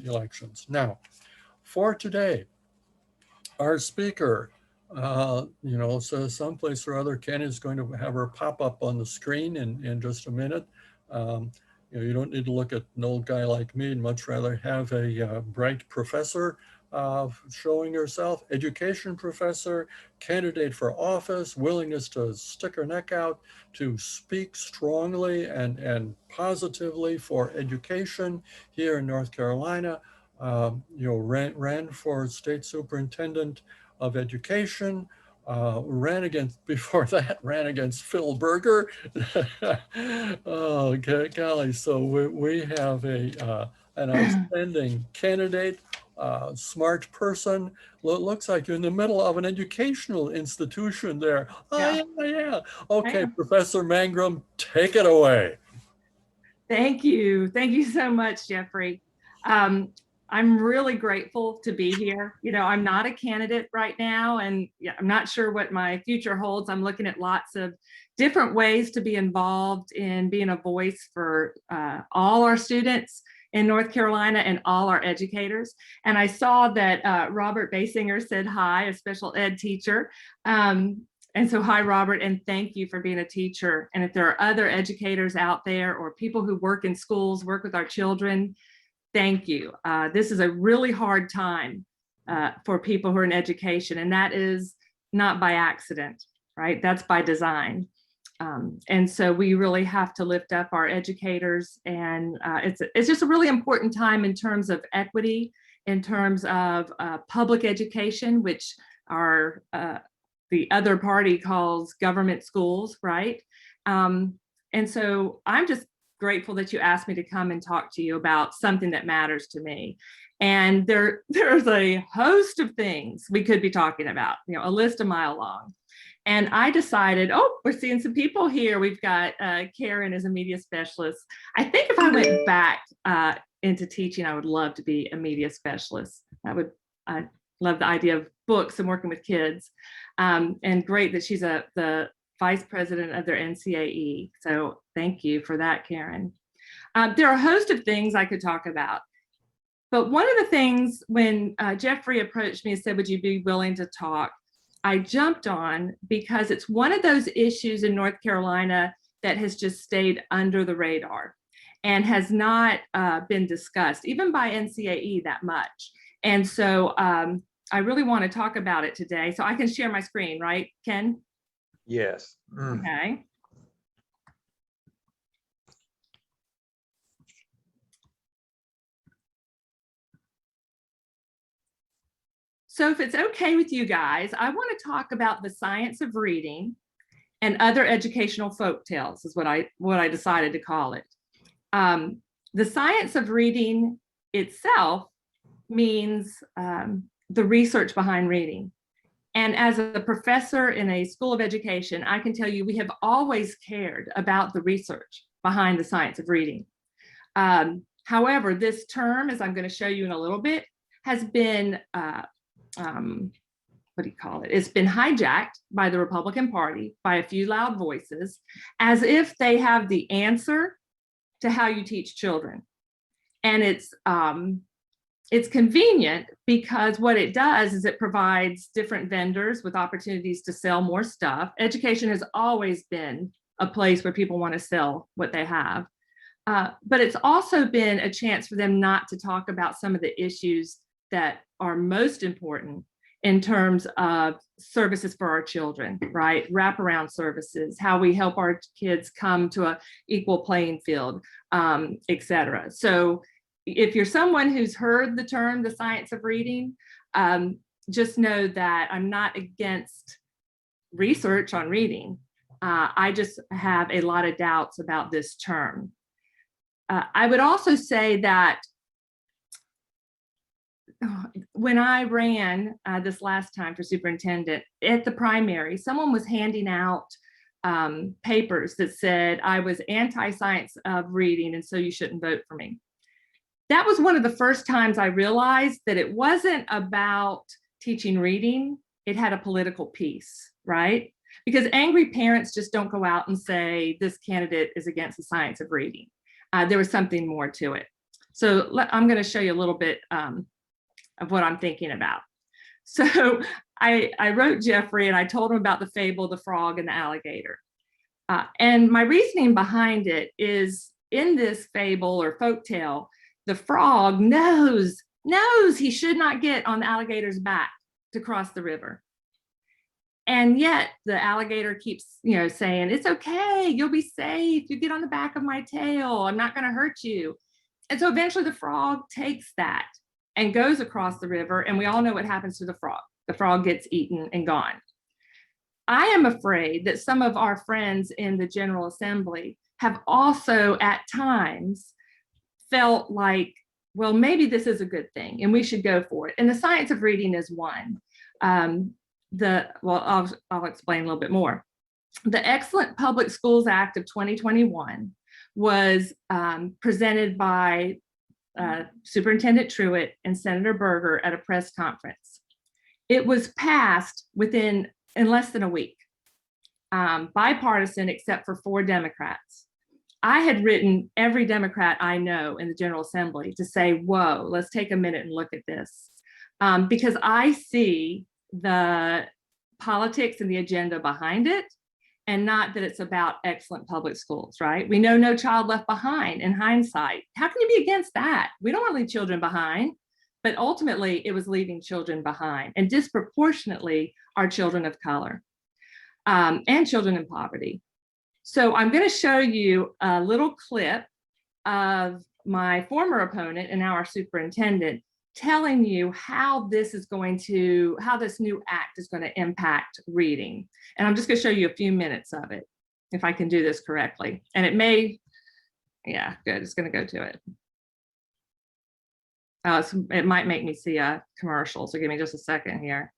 elections. Now, for today, our speaker, so someplace or other, Ken is going to have her pop up on the screen in just a minute. Um, you don't need to look at an old guy like me and much rather have a bright professor showing herself, education professor, candidate for office, willingness to stick her neck out, to speak strongly and positively for education here in North Carolina. Ran for state superintendent of education, ran against, before that, ran against Phil Berger. Oh, golly. So we have an outstanding candidate, smart person. Looks like you're in the middle of an educational institution there. Oh, Yeah. yeah. Okay, Professor Mangrum, take it away. Thank you. Thank you so much, Jeffrey. I'm really grateful to be here. I'm not a candidate right now, and I'm not sure what my future holds. I'm looking at lots of different ways to be involved in being a voice for all our students in North Carolina and all our educators. And I saw that Robert Basinger said hi, a special ed teacher. And so, hi, Robert, and thank you for being a teacher. And if there are other educators out there or people who work in schools, work with our children, thank you. This is a really hard time for people who are in education, and that is not by accident, right? That's by design. And so we really have to lift up our educators, and it's just a really important time in terms of equity, in terms of public education, which are the other party calls government schools, right? And so I'm just grateful that you asked me to come and talk to you about something that matters to me. And there's a host of things we could be talking about, a list a mile long. And I decided, we're seeing some people here. We've got Karen as a media specialist. I think if I went back into teaching, I would love to be a media specialist. I love the idea of books and working with kids. And great that she's the vice president of their NCAE. So thank you for that, Karen. There are a host of things I could talk about. But one of the things when Jeffrey approached me and said, would you be willing to talk? I jumped on because it's one of those issues in North Carolina that has just stayed under the radar and has not been discussed, even by NCAE that much. And so I really want to talk about it today. So I can share my screen, right, Ken? Yes. Okay. So if it's okay with you guys, I want to talk about the science of reading and other educational folktales is what I decided to call it. The science of reading itself means the research behind reading. And as a professor in a school of education, I can tell you we have always cared about the research behind the science of reading. However, this term, as I'm going to show you in a little bit, has been, it's been hijacked by the Republican Party, by a few loud voices, as if they have the answer to how you teach children. And it's convenient because what it does is it provides different vendors with opportunities to sell more stuff. Education has always been a place where people want to sell what they have. But it's also been a chance for them not to talk about some of the issues that are most important in terms of services for our children, right? Wraparound services, how we help our kids come to an equal playing field, et cetera. So if you're someone who's heard the term, the science of reading, just know that I'm not against research on reading. I just have a lot of doubts about this term. I would also say that when I ran this last time for superintendent at the primary, someone was handing out papers that said I was anti-science of reading and so you shouldn't vote for me. That was one of the first times I realized that it wasn't about teaching reading, it had a political piece, right? Because angry parents just don't go out and say this candidate is against the science of reading. There was something more to it. So I'm going to show you a little bit of what I'm thinking about. So I wrote Jeffrey and I told him about the fable, the frog and the alligator. And my reasoning behind it is, in this fable or folktale, the frog knows he should not get on the alligator's back to cross the river. And yet the alligator keeps, saying, it's okay, you'll be safe. You get on the back of my tail. I'm not going to hurt you. And so eventually the frog takes that and goes across the river. And we all know what happens to the frog. The frog gets eaten and gone. I am afraid that some of our friends in the General Assembly have also at times felt like, well, maybe this is a good thing and we should go for it. And the science of reading is one. I'll explain a little bit more. The Excellent Public Schools Act of 2021 was presented by Superintendent Truitt and Senator Berger at a press conference. It was passed in less than a week, bipartisan except for 4 Democrats. I had written every Democrat I know in the General Assembly to say, whoa, let's take a minute and look at this. Because I see the politics and the agenda behind it, and not that it's about excellent public schools, right? We know No Child Left Behind in hindsight. How can you be against that? We don't want to leave children behind, but ultimately it was leaving children behind, and disproportionately our children of color and children in poverty. So I'm going to show you a little clip of my former opponent and now our superintendent telling you how this new act is going to impact reading. And I'm just going to show you a few minutes of it, if I can do this correctly. And it may, yeah, good, it's going to go to it. It might make me see a commercial, so give me just a second here.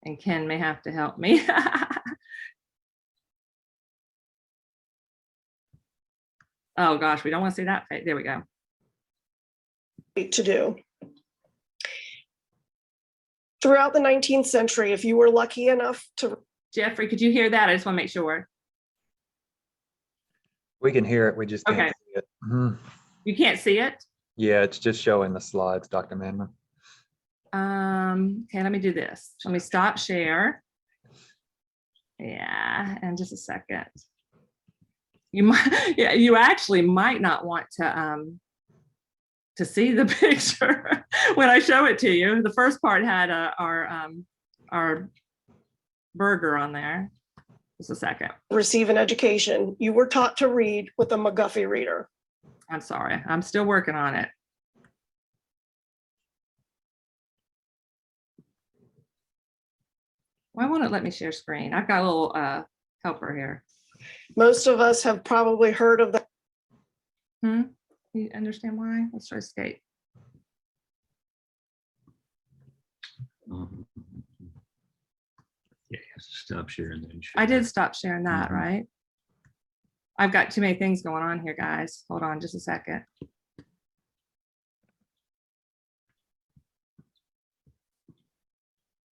And Ken may have to help me. Oh gosh, we don't want to see that. There we go. To do. Throughout the 19th century, if you were lucky enough to... Jeffrey, could you hear that? I just want to make sure. We can hear it, we just can't see it. You can't see it? Yeah, it's just showing the slides, Dr. Mangrum. Okay, let me do this. Let me stop share. Yeah, and just a second. You actually might not want to see the picture when I show it to you. The first part had our burger on there. Just a second. Receive an education, you were taught to read with a McGuffey reader. I'm sorry, I'm still working on it. Why won't it let me share screen? I've got a little helper here. Most of us have probably heard of the... You understand why? Let's try escape. Yeah, you have to stop sharing. Then I did stop sharing that, right? I've got too many things going on here, guys. Hold on just a second.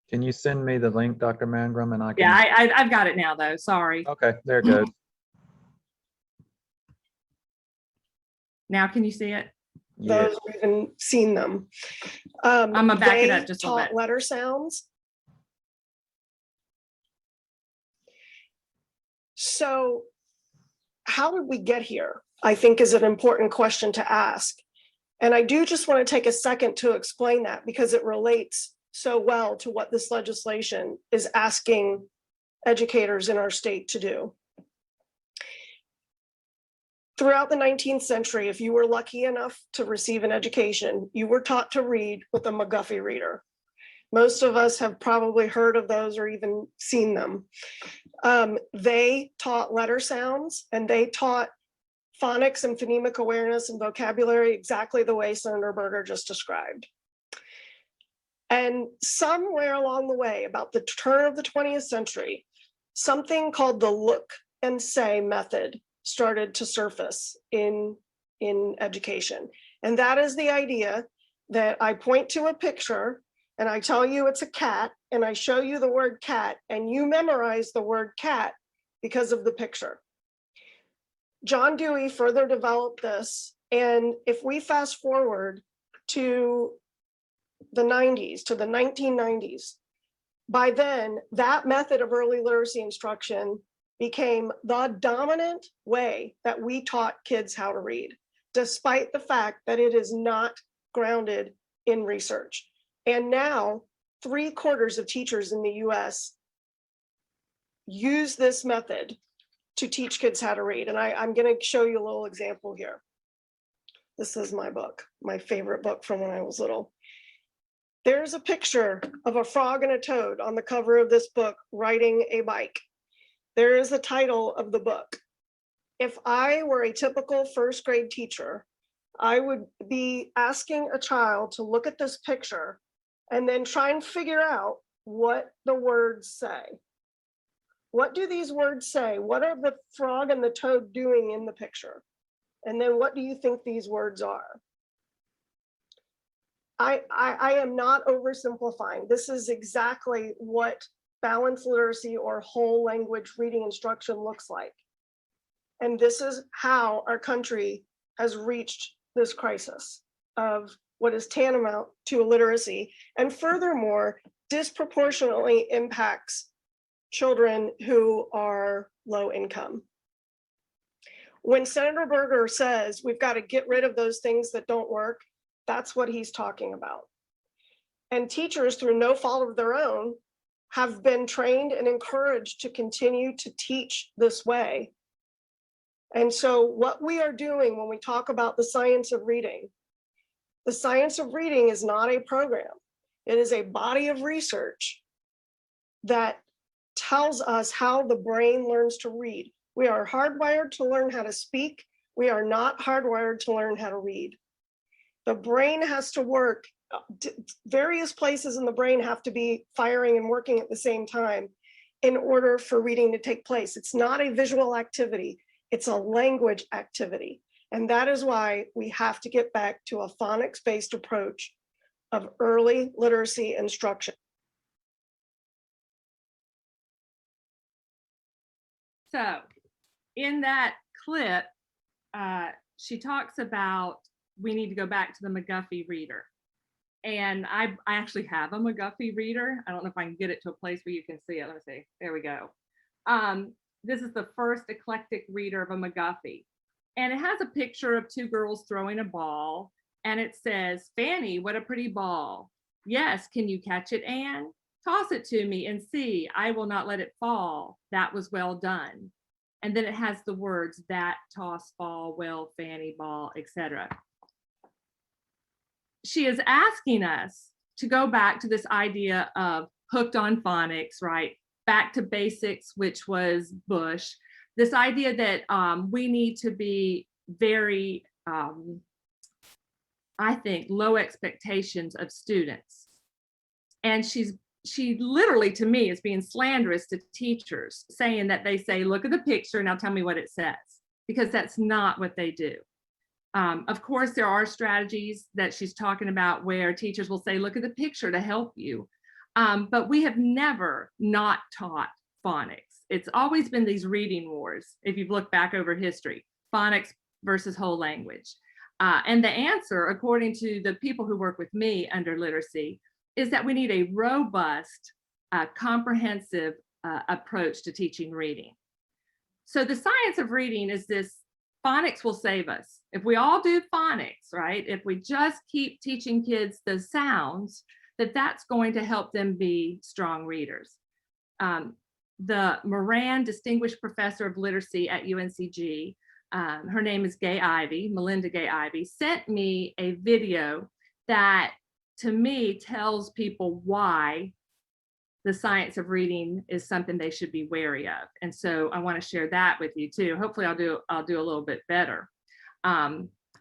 Can you send me the link, Dr. Mangrum, and I can... Yeah, I've got it now though, sorry. Okay, there it goes. Now can you see it? Yeah. Those who've even seen them. I'm gonna back it up just a taught little bit. letter sounds. So how did we get here? I think is an important question to ask. And I do just want to take a second to explain that, because it relates so well to what this legislation is asking educators in our state to do. Throughout the 19th century, if you were lucky enough to receive an education, you were taught to read with a McGuffey reader. Most of us have probably heard of those or even seen them. They taught letter sounds, and they taught phonics and phonemic awareness and vocabulary exactly the way Senator Berger just described. And somewhere along the way, about the turn of the 20th century, something called the look and say method started to surface in education. And that is the idea that I point to a picture and I tell you it's a cat, and I show you the word cat, and you memorize the word cat because of the picture. John Dewey further developed this. And if we fast forward to the 90s, to the 1990s, by then, that method of early literacy instruction became the dominant way that we taught kids how to read, despite the fact that it is not grounded in research. And now 3/4 of teachers in the US use this method to teach kids how to read. And I'm going to show you a little example here. This is my book, my favorite book from when I was little. There's a picture of a frog and a toad on the cover of this book riding a bike. There is the title of the book. If I were a typical first grade teacher, I would be asking a child to look at this picture and then try and figure out what the words say. What do these words say? What are the frog and the toad doing in the picture? And then what do you think these words are? I am not oversimplifying. This is exactly what balanced literacy or whole language reading instruction looks like. And this is how our country has reached this crisis of what is tantamount to illiteracy, and furthermore, disproportionately impacts children who are low income. When Senator Berger says we've got to get rid of those things that don't work, that's what he's talking about. And teachers, through no fault of their own, have been trained and encouraged to continue to teach this way. And so what we are doing when we talk about the science of reading, the science of reading is not a program. It is a body of research that tells us how the brain learns to read. We are hardwired to learn how to speak. We are not hardwired to learn how to read. The brain has to work. Various places in the brain have to be firing and working at the same time in order for reading to take place. It's not a visual activity. It's a language activity. And that is why we have to get back to a phonics-based approach of early literacy instruction. So in that clip, she talks about we need to go back to the McGuffey reader. And I actually have a McGuffey reader. I don't know if I can get it to a place where you can see it. Let me see. There we go. This is the first eclectic reader of a McGuffey. And it has a picture of two girls throwing a ball. And it says, Fanny, what a pretty ball. Yes, can you catch it, Anne? Toss it to me and see. I will not let it fall. That was well done. And then it has the words that, toss, fall, well, Fanny, ball, etc. She is asking us to go back to this idea of hooked on phonics, right? Back to basics, which was Bush. This idea that we need to be very, I think, low expectations of students. And she literally, to me, is being slanderous to teachers, saying that they say, look at the picture, now tell me what it says, because that's not what they do. Of course, there are strategies that she's talking about where teachers will say, look at the picture to help you. But we have never not taught phonics. It's always been these reading wars, if you've looked back over history, phonics versus whole language. And the answer, according to the people who work with me under literacy, is that we need a robust, comprehensive approach to teaching reading. So the science of reading is this: phonics will save us. If we all do phonics, right? If we just keep teaching kids the sounds, that's going to help them be strong readers. The Moran Distinguished Professor of Literacy at UNCG, her name is Gay Ivey, Melinda Gay Ivey, sent me a video that to me tells people why the science of reading is something they should be wary of. And so I want to share that with you too. Hopefully I'll do a little bit better.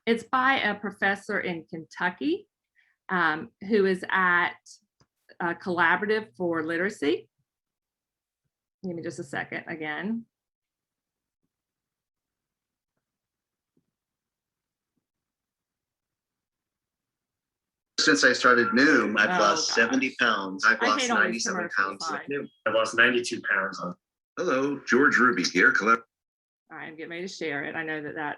It's by a professor in Kentucky who is at Collaborative for Literacy. Give me just a second again. Since I started Noom, I've Oh, lost gosh. 70 pounds. I've I lost hate all these 97 commercials, pounds with sorry. Noom. I lost 92 pounds on. Hello, George Ruby here. All right, I'm getting ready to share it. I know that.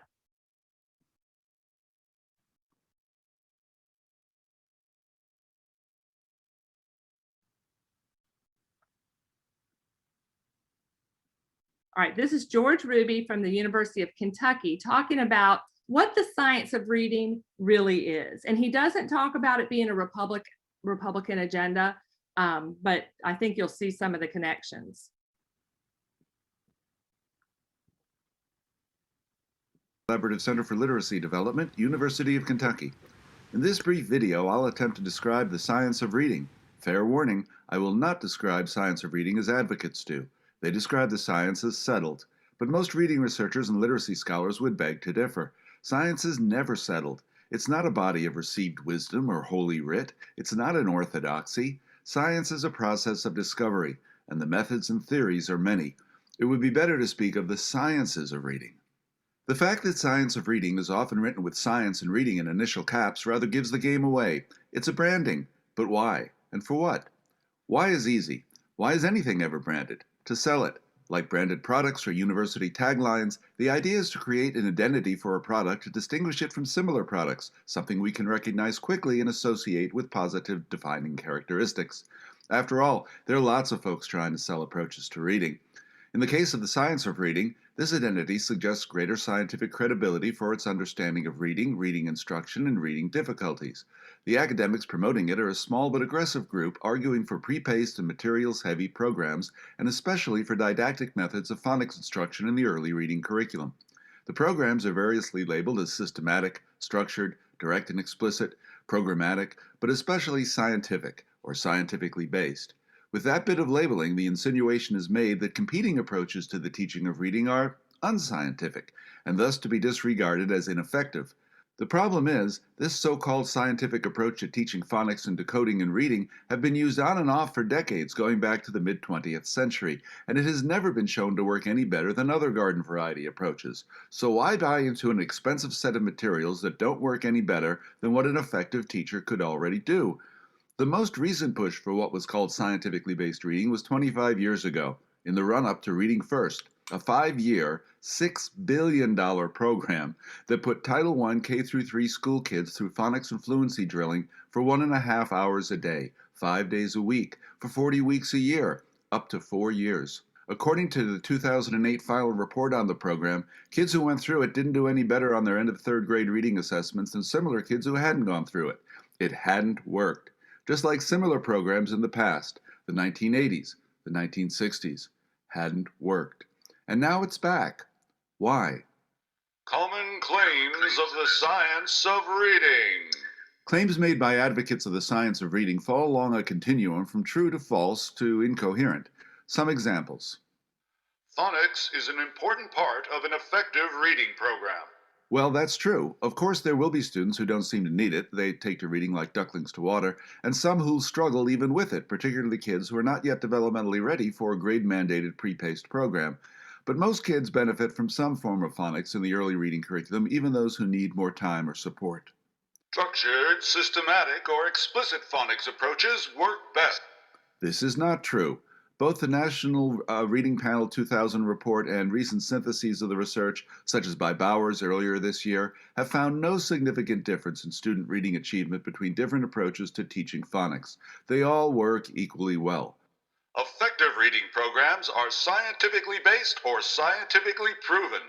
All right, this is George Ruby from the University of Kentucky talking about what the science of reading really is. And he doesn't talk about it being a Republican agenda, but I think you'll see some of the connections. Collaborative Center for Literacy Development, University of Kentucky. In this brief video, I'll attempt to describe the science of reading. Fair warning, I will not describe science of reading as advocates do. They describe the science as settled. But most reading researchers and literacy scholars would beg to differ. Science is never settled. It's not a body of received wisdom or holy writ. It's not an orthodoxy. Science is a process of discovery, and the methods and theories are many. It would be better to speak of the sciences of reading. The fact that science of reading is often written with science and reading in initial caps rather gives the game away. It's a branding. But why? And for what? Why is easy. Why is anything ever branded? To sell it. Like branded products or university taglines, the idea is to create an identity for a product to distinguish it from similar products, something we can recognize quickly and associate with positive defining characteristics. After all, there are lots of folks trying to sell approaches to reading. In the case of the science of reading, this identity suggests greater scientific credibility for its understanding of reading, reading instruction, and reading difficulties. The academics promoting it are a small but aggressive group arguing for pre-paced and materials-heavy programs, and especially for didactic methods of phonics instruction in the early reading curriculum. The programs are variously labeled as systematic, structured, direct and explicit, programmatic, but especially scientific, or scientifically based. With that bit of labeling, the insinuation is made that competing approaches to the teaching of reading are unscientific, and thus to be disregarded as ineffective. The problem is, this so-called scientific approach to teaching phonics and decoding and reading have been used on and off for decades going back to the mid-20th century, and it has never been shown to work any better than other garden variety approaches. So why buy into an expensive set of materials that don't work any better than what an effective teacher could already do? The most recent push for what was called scientifically based reading was 25 years ago, in the run-up to Reading First, a 5-year, $6 billion program that put Title I K-3 school kids through phonics and fluency drilling for 1.5 hours a day, 5 days a week, for 40 weeks a year, up to 4 years. According to the 2008 final report on the program, kids who went through it didn't do any better on their end of third grade reading assessments than similar kids who hadn't gone through it. It hadn't worked. Just like similar programs in the past, the 1980s, the 1960s, hadn't worked. And now it's back. Why? Common claims of the science of reading. Claims made by advocates of the science of reading fall along a continuum from true to false to incoherent. Some examples. Phonics is an important part of an effective reading program. Well, that's true. Of course, there will be students who don't seem to need it. They take to reading like ducklings to water, and some who'll struggle even with it, particularly kids who are not yet developmentally ready for a grade-mandated pre-paced program. But most kids benefit from some form of phonics in the early reading curriculum, even those who need more time or support. Structured, systematic, or explicit phonics approaches work best. This is not true. Both the National Reading Panel 2000 report and recent syntheses of the research, such as by Bowers earlier this year, have found no significant difference in student reading achievement between different approaches to teaching phonics. They all work equally well. Effective reading programs are scientifically based or scientifically proven.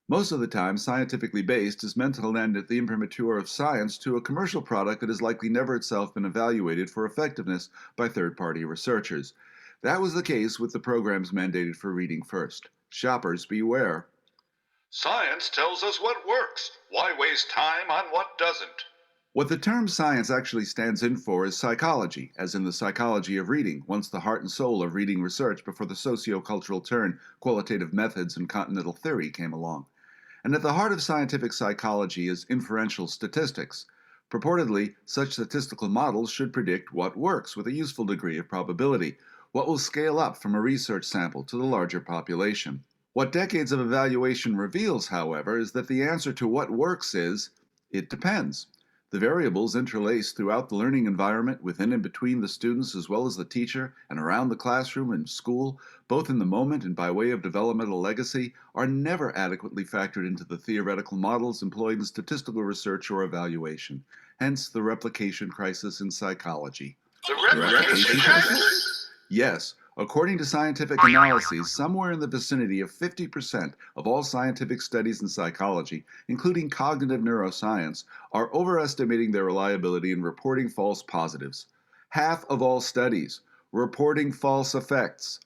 Most of the time, scientifically based is meant to lend the imprimatur of science to a commercial product that has likely never itself been evaluated for effectiveness by third-party researchers. That was the case with the programs mandated for Reading First. Shoppers beware. Science tells us what works. Why waste time on what doesn't? What the term science actually stands in for is psychology, as in the psychology of reading, once the heart and soul of reading research before the socio-cultural turn, qualitative methods, and continental theory came along. And at the heart of scientific psychology is inferential statistics. Purportedly, such statistical models should predict what works with a useful degree of probability, what will scale up from a research sample to the larger population. What decades of evaluation reveals, however, is that the answer to what works is, it depends. The variables interlace throughout the learning environment, within and between the students as well as the teacher, and around the classroom and school, both in the moment and by way of developmental legacy, are never adequately factored into the theoretical models employed in statistical research or evaluation. Hence the replication crisis in psychology. The replication crisis. Yes, according to scientific analyses, somewhere in the vicinity of 50% of all scientific studies in psychology, including cognitive neuroscience, are overestimating their reliability in reporting false positives. Half of all studies reporting false effects,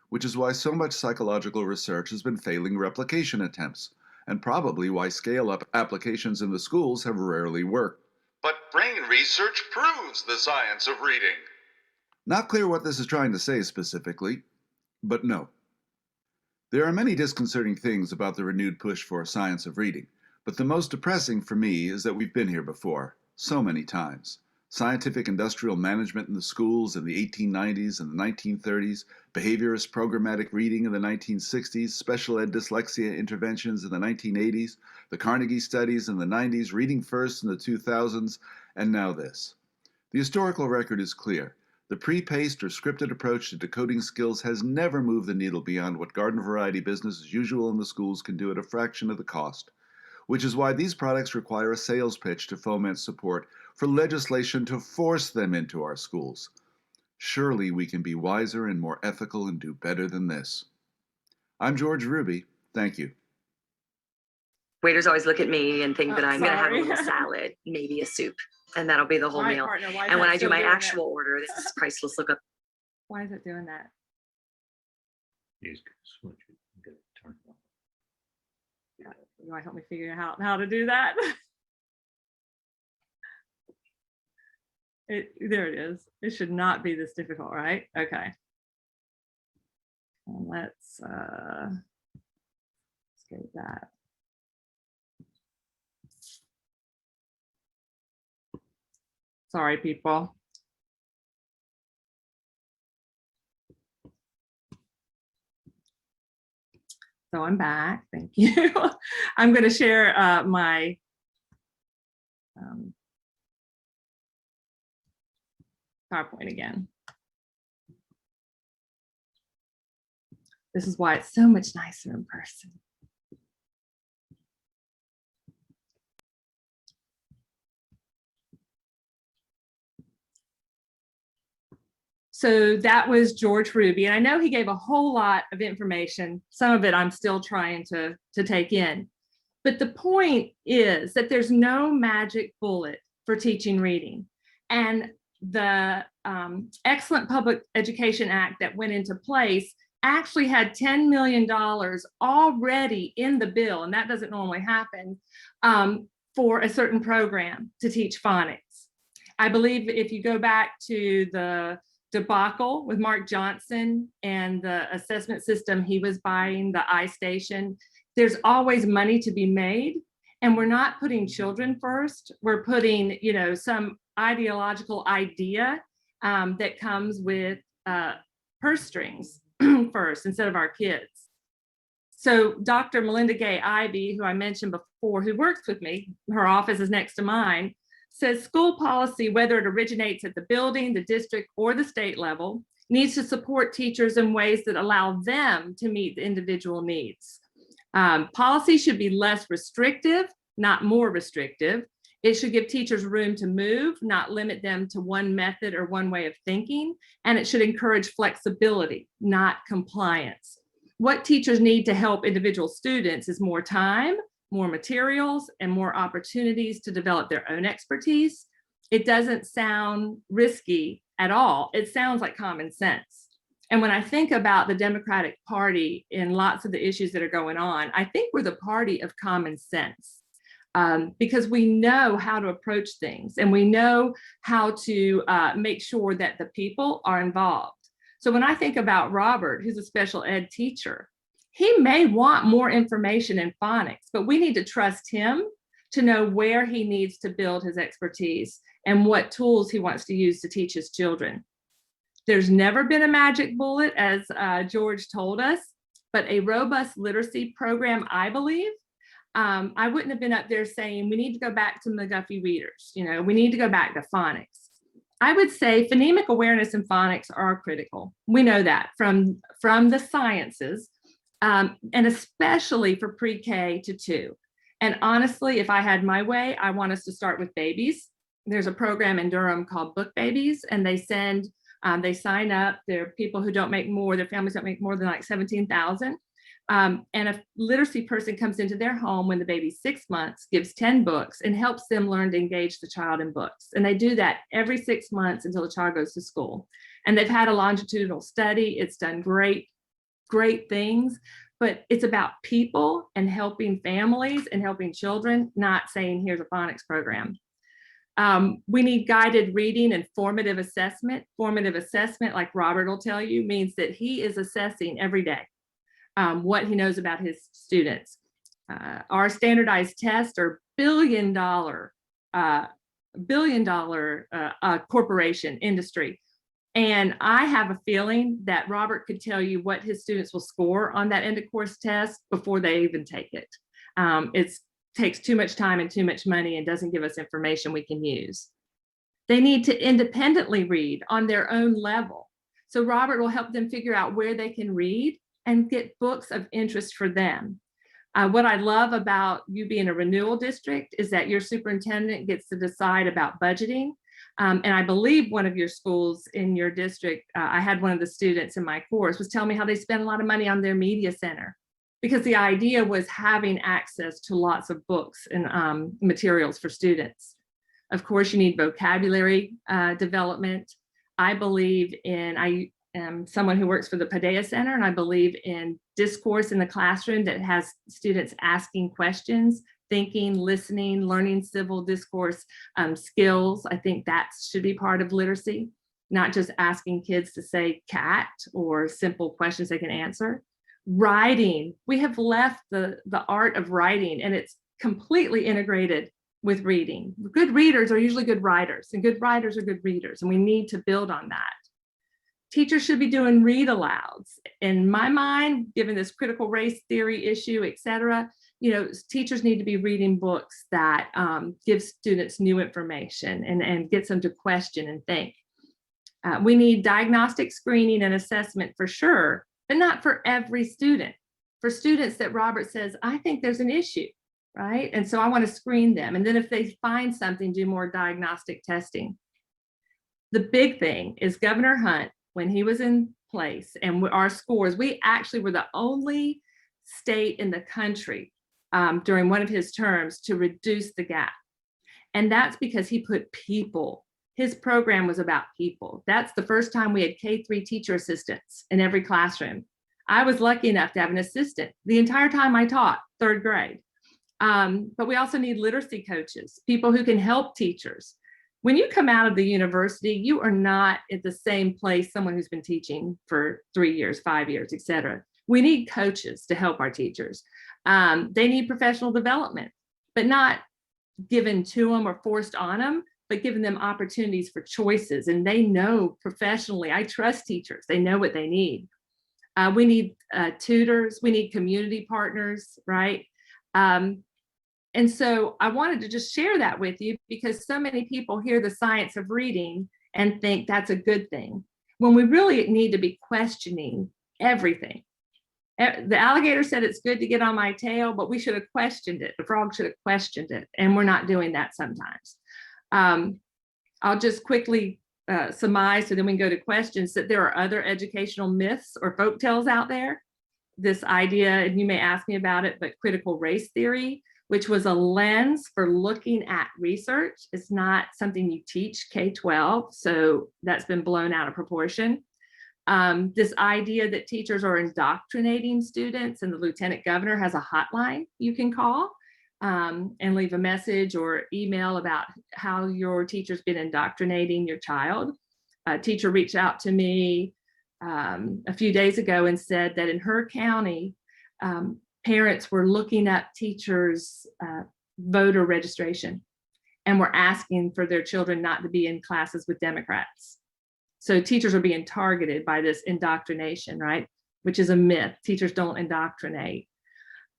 which is why so much psychological research has been failing replication attempts, and probably why scale-up applications in the schools have rarely worked. But brain research proves the science of reading. Not clear what this is trying to say specifically, but no. There are many disconcerting things about the renewed push for a science of reading, but the most depressing for me is that we've been here before, so many times. Scientific industrial management in the schools in the 1890s and the 1930s, behaviorist programmatic reading in the 1960s, special ed dyslexia interventions in the 1980s, the Carnegie studies in the 90s, reading first in the 2000s, and now this. The historical record is clear. The pre-paced or scripted approach to decoding skills has never moved the needle beyond what garden variety business as usual in the schools can do at a fraction of the cost, which is why these products require a sales pitch to foment support for legislation to force them into our schools. Surely we can be wiser and more ethical and do better than this. I'm George Ruby. Thank you. Waiters always look at me and think that I'm going to have a sorry. little salad, maybe a soup, and that'll be the whole My meal. partner, why is And when that I do still my doing that? actual order, this is priceless. Look up. Why is it doing that? He's gonna switch it. I'm gonna turn it on. You might help me figure out how to do that. There it is. It should not be this difficult, right? Okay. And let's get that. Sorry, people. So I'm back. Thank you. I'm going to share my PowerPoint again. This is why it's so much nicer in person. So that was George Ruby, and I know he gave a whole lot of information. Some of it I'm still trying to take in. But the point is that there's no magic bullet for teaching reading. And the Excellent Public Education Act that went into place actually had $10 million already in the bill, and that doesn't normally happen, for a certain program to teach phonics. I believe if you go back to the debacle with Mark Johnson and the assessment system he was buying, the iStation, there's always money to be made, and we're not putting children first. We're putting, some ideological idea that comes with purse strings first instead of our kids. So Dr. Melinda Gay Ivey, who I mentioned before, who works with me, her office is next to mine, says school policy, whether it originates at the building, the district, or the state level, needs to support teachers in ways that allow them to meet the individual needs. Policy should be less restrictive, not more restrictive. It should give teachers room to move, not limit them to one method or one way of thinking. And it should encourage flexibility, not compliance. What teachers need to help individual students is more time, more materials, and more opportunities to develop their own expertise. It doesn't sound risky at all. It sounds like common sense. And when I think about the Democratic Party and lots of the issues that are going on, I think we're the party of common sense, because we know how to approach things and we know how to make sure that the people are involved. So when I think about Robert, who's a special ed teacher, he may want more information in phonics, but we need to trust him to know where he needs to build his expertise and what tools he wants to use to teach his children. There's never been a magic bullet, as George told us, but a robust literacy program, I believe, I wouldn't have been up there saying we need to go back to McGuffey readers. You know, we need to go back to phonics. I would say phonemic awareness and phonics are critical. We know that from the sciences, and especially for pre-K to 2. And honestly, if I had my way, I want us to start with babies. There's a program in Durham called Book Babies, and they sign up. They're people who don't make more, their families don't make more than like 17,000. And a literacy person comes into their home when the baby's 6 months, gives 10 books, and helps them learn to engage the child in books. And they do that every 6 months until the child goes to school. And they've had a longitudinal study. It's done great things, but it's about people and helping families and helping children, not saying here's a phonics program. We need guided reading and formative assessment. Formative assessment, like Robert will tell you, means that he is assessing every day what he knows about his students. Our standardized tests are billion dollar corporation industry. And I have a feeling that Robert could tell you what his students will score on that end of course test before they even take it. It takes too much time and too much money and doesn't give us information we can use. They need to independently read on their own level. So Robert will help them figure out where they can read and get books of interest for them. What I love about you being a renewal district is that your superintendent gets to decide about budgeting. And I believe one of your schools in your district, I had one of the students in my course was telling me how they spend a lot of money on their media center, because the idea was having access to lots of books and materials for students. Of course, you need vocabulary development. I believe in, I am someone who works for the Padea Center, and I believe in discourse in the classroom that has students asking questions, thinking, listening, learning civil discourse skills. I think that should be part of literacy, not just asking kids to say cat or simple questions they can answer. Writing, we have left the art of writing, and it's completely integrated with reading. Good readers are usually good writers, and good writers are good readers, and we need to build on that. Teachers should be doing read alouds. In my mind, given this critical race theory issue, et cetera, you know, teachers need to be reading books that give students new information and gets them to question and think. We need diagnostic screening and assessment for sure, but not for every student. For students that Robert says, I think there's an issue, right? And so I want to screen them. And then if they find something, do more diagnostic testing. The big thing is Governor Hunt, when he was in place, and our scores, we actually were the only state in the country during one of his terms to reduce the gap. And that's because he put people, his program was about people. That's the first time we had K-3 teacher assistants in every classroom. I was lucky enough to have an assistant the entire time I taught 3rd grade. But we also need literacy coaches, people who can help teachers. When you come out of the university, you are not at the same place someone who's been teaching for 3 years, 5 years, et cetera. We need coaches to help our teachers. They need professional development, but not given to them or forced on them, but giving them opportunities for choices. And they know professionally, I trust teachers, they know what they need. We need tutors, we need community partners, right? And so I wanted to just share that with you because so many people hear the science of reading and think that's a good thing, when we really need to be questioning everything. The alligator said it's good to get on my tail, but we should have questioned it. The frog should have questioned it, and we're not doing that sometimes. I'll just quickly surmise, so then we can go to questions, that there are other educational myths or folktales out there. This idea, and you may ask me about it, but critical race theory, which was a lens for looking at research. It's not something you teach K-12, so that's been blown out of proportion. This idea that teachers are indoctrinating students, and the lieutenant governor has a hotline you can call and leave a message or email about how your teacher's been indoctrinating your child. A teacher reached out to me a few days ago and said that in her county, parents were looking up teachers' voter registration and were asking for their children not to be in classes with Democrats. So teachers are being targeted by this indoctrination, right? Which is a myth. Teachers don't indoctrinate.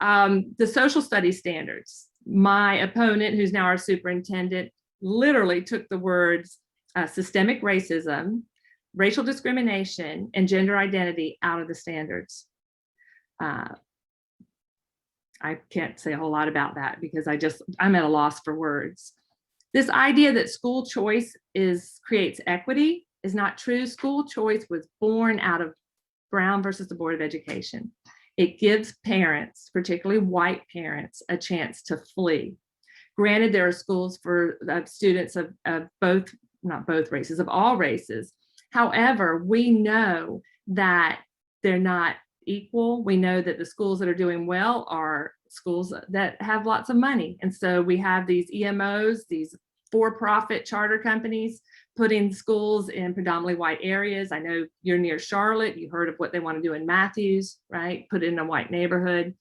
The social studies standards. My opponent, who's now our superintendent, literally took the words systemic racism, racial discrimination, and gender identity out of the standards. I can't say a whole lot about that because I'm at a loss for words. This idea that school choice creates equity is not true. School choice was born out of Brown versus the Board of Education. It gives parents, particularly white parents, a chance to flee. Granted, there are schools for students of both, not both races, of all races. However, we know that they're not equal. We know that the schools that are doing well are schools that have lots of money. And so we have these EMOs, these for-profit charter companies, putting schools in predominantly white areas. I know you're near Charlotte. You heard of what they want to do in Matthews, right? Put it in a white neighborhood.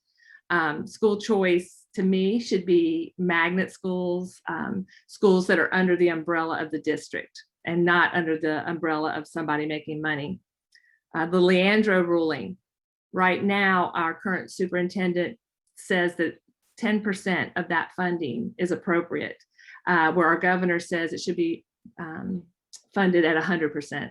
School choice, to me, should be magnet schools, schools that are under the umbrella of the district and not under the umbrella of somebody making money. The Leandro ruling. Right now, our current superintendent says that 10% of that funding is appropriate, where our governor says it should be funded at 100%.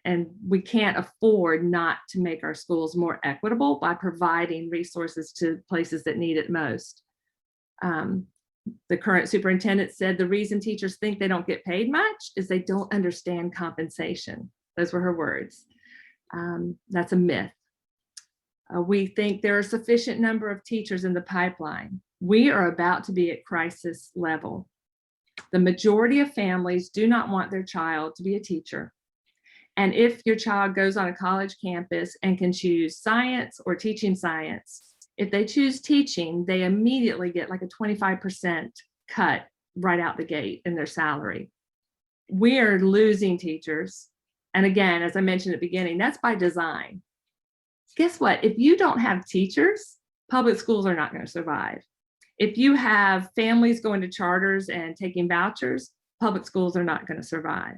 And we can't afford not to make our schools more equitable by providing resources to places that need it most. The current superintendent said the reason teachers think they don't get paid much is they don't understand compensation. Those were her words. That's a myth. We think there are a sufficient number of teachers in the pipeline. We are about to be at crisis level. The majority of families do not want their child to be a teacher. And if your child goes on a college campus and can choose science or teaching science, if they choose teaching, they immediately get like a 25% cut right out the gate in their salary. We are losing teachers. And again, as I mentioned at the beginning, that's by design. Guess what? If you don't have teachers, public schools are not going to survive. If you have families going to charters and taking vouchers, public schools are not going to survive.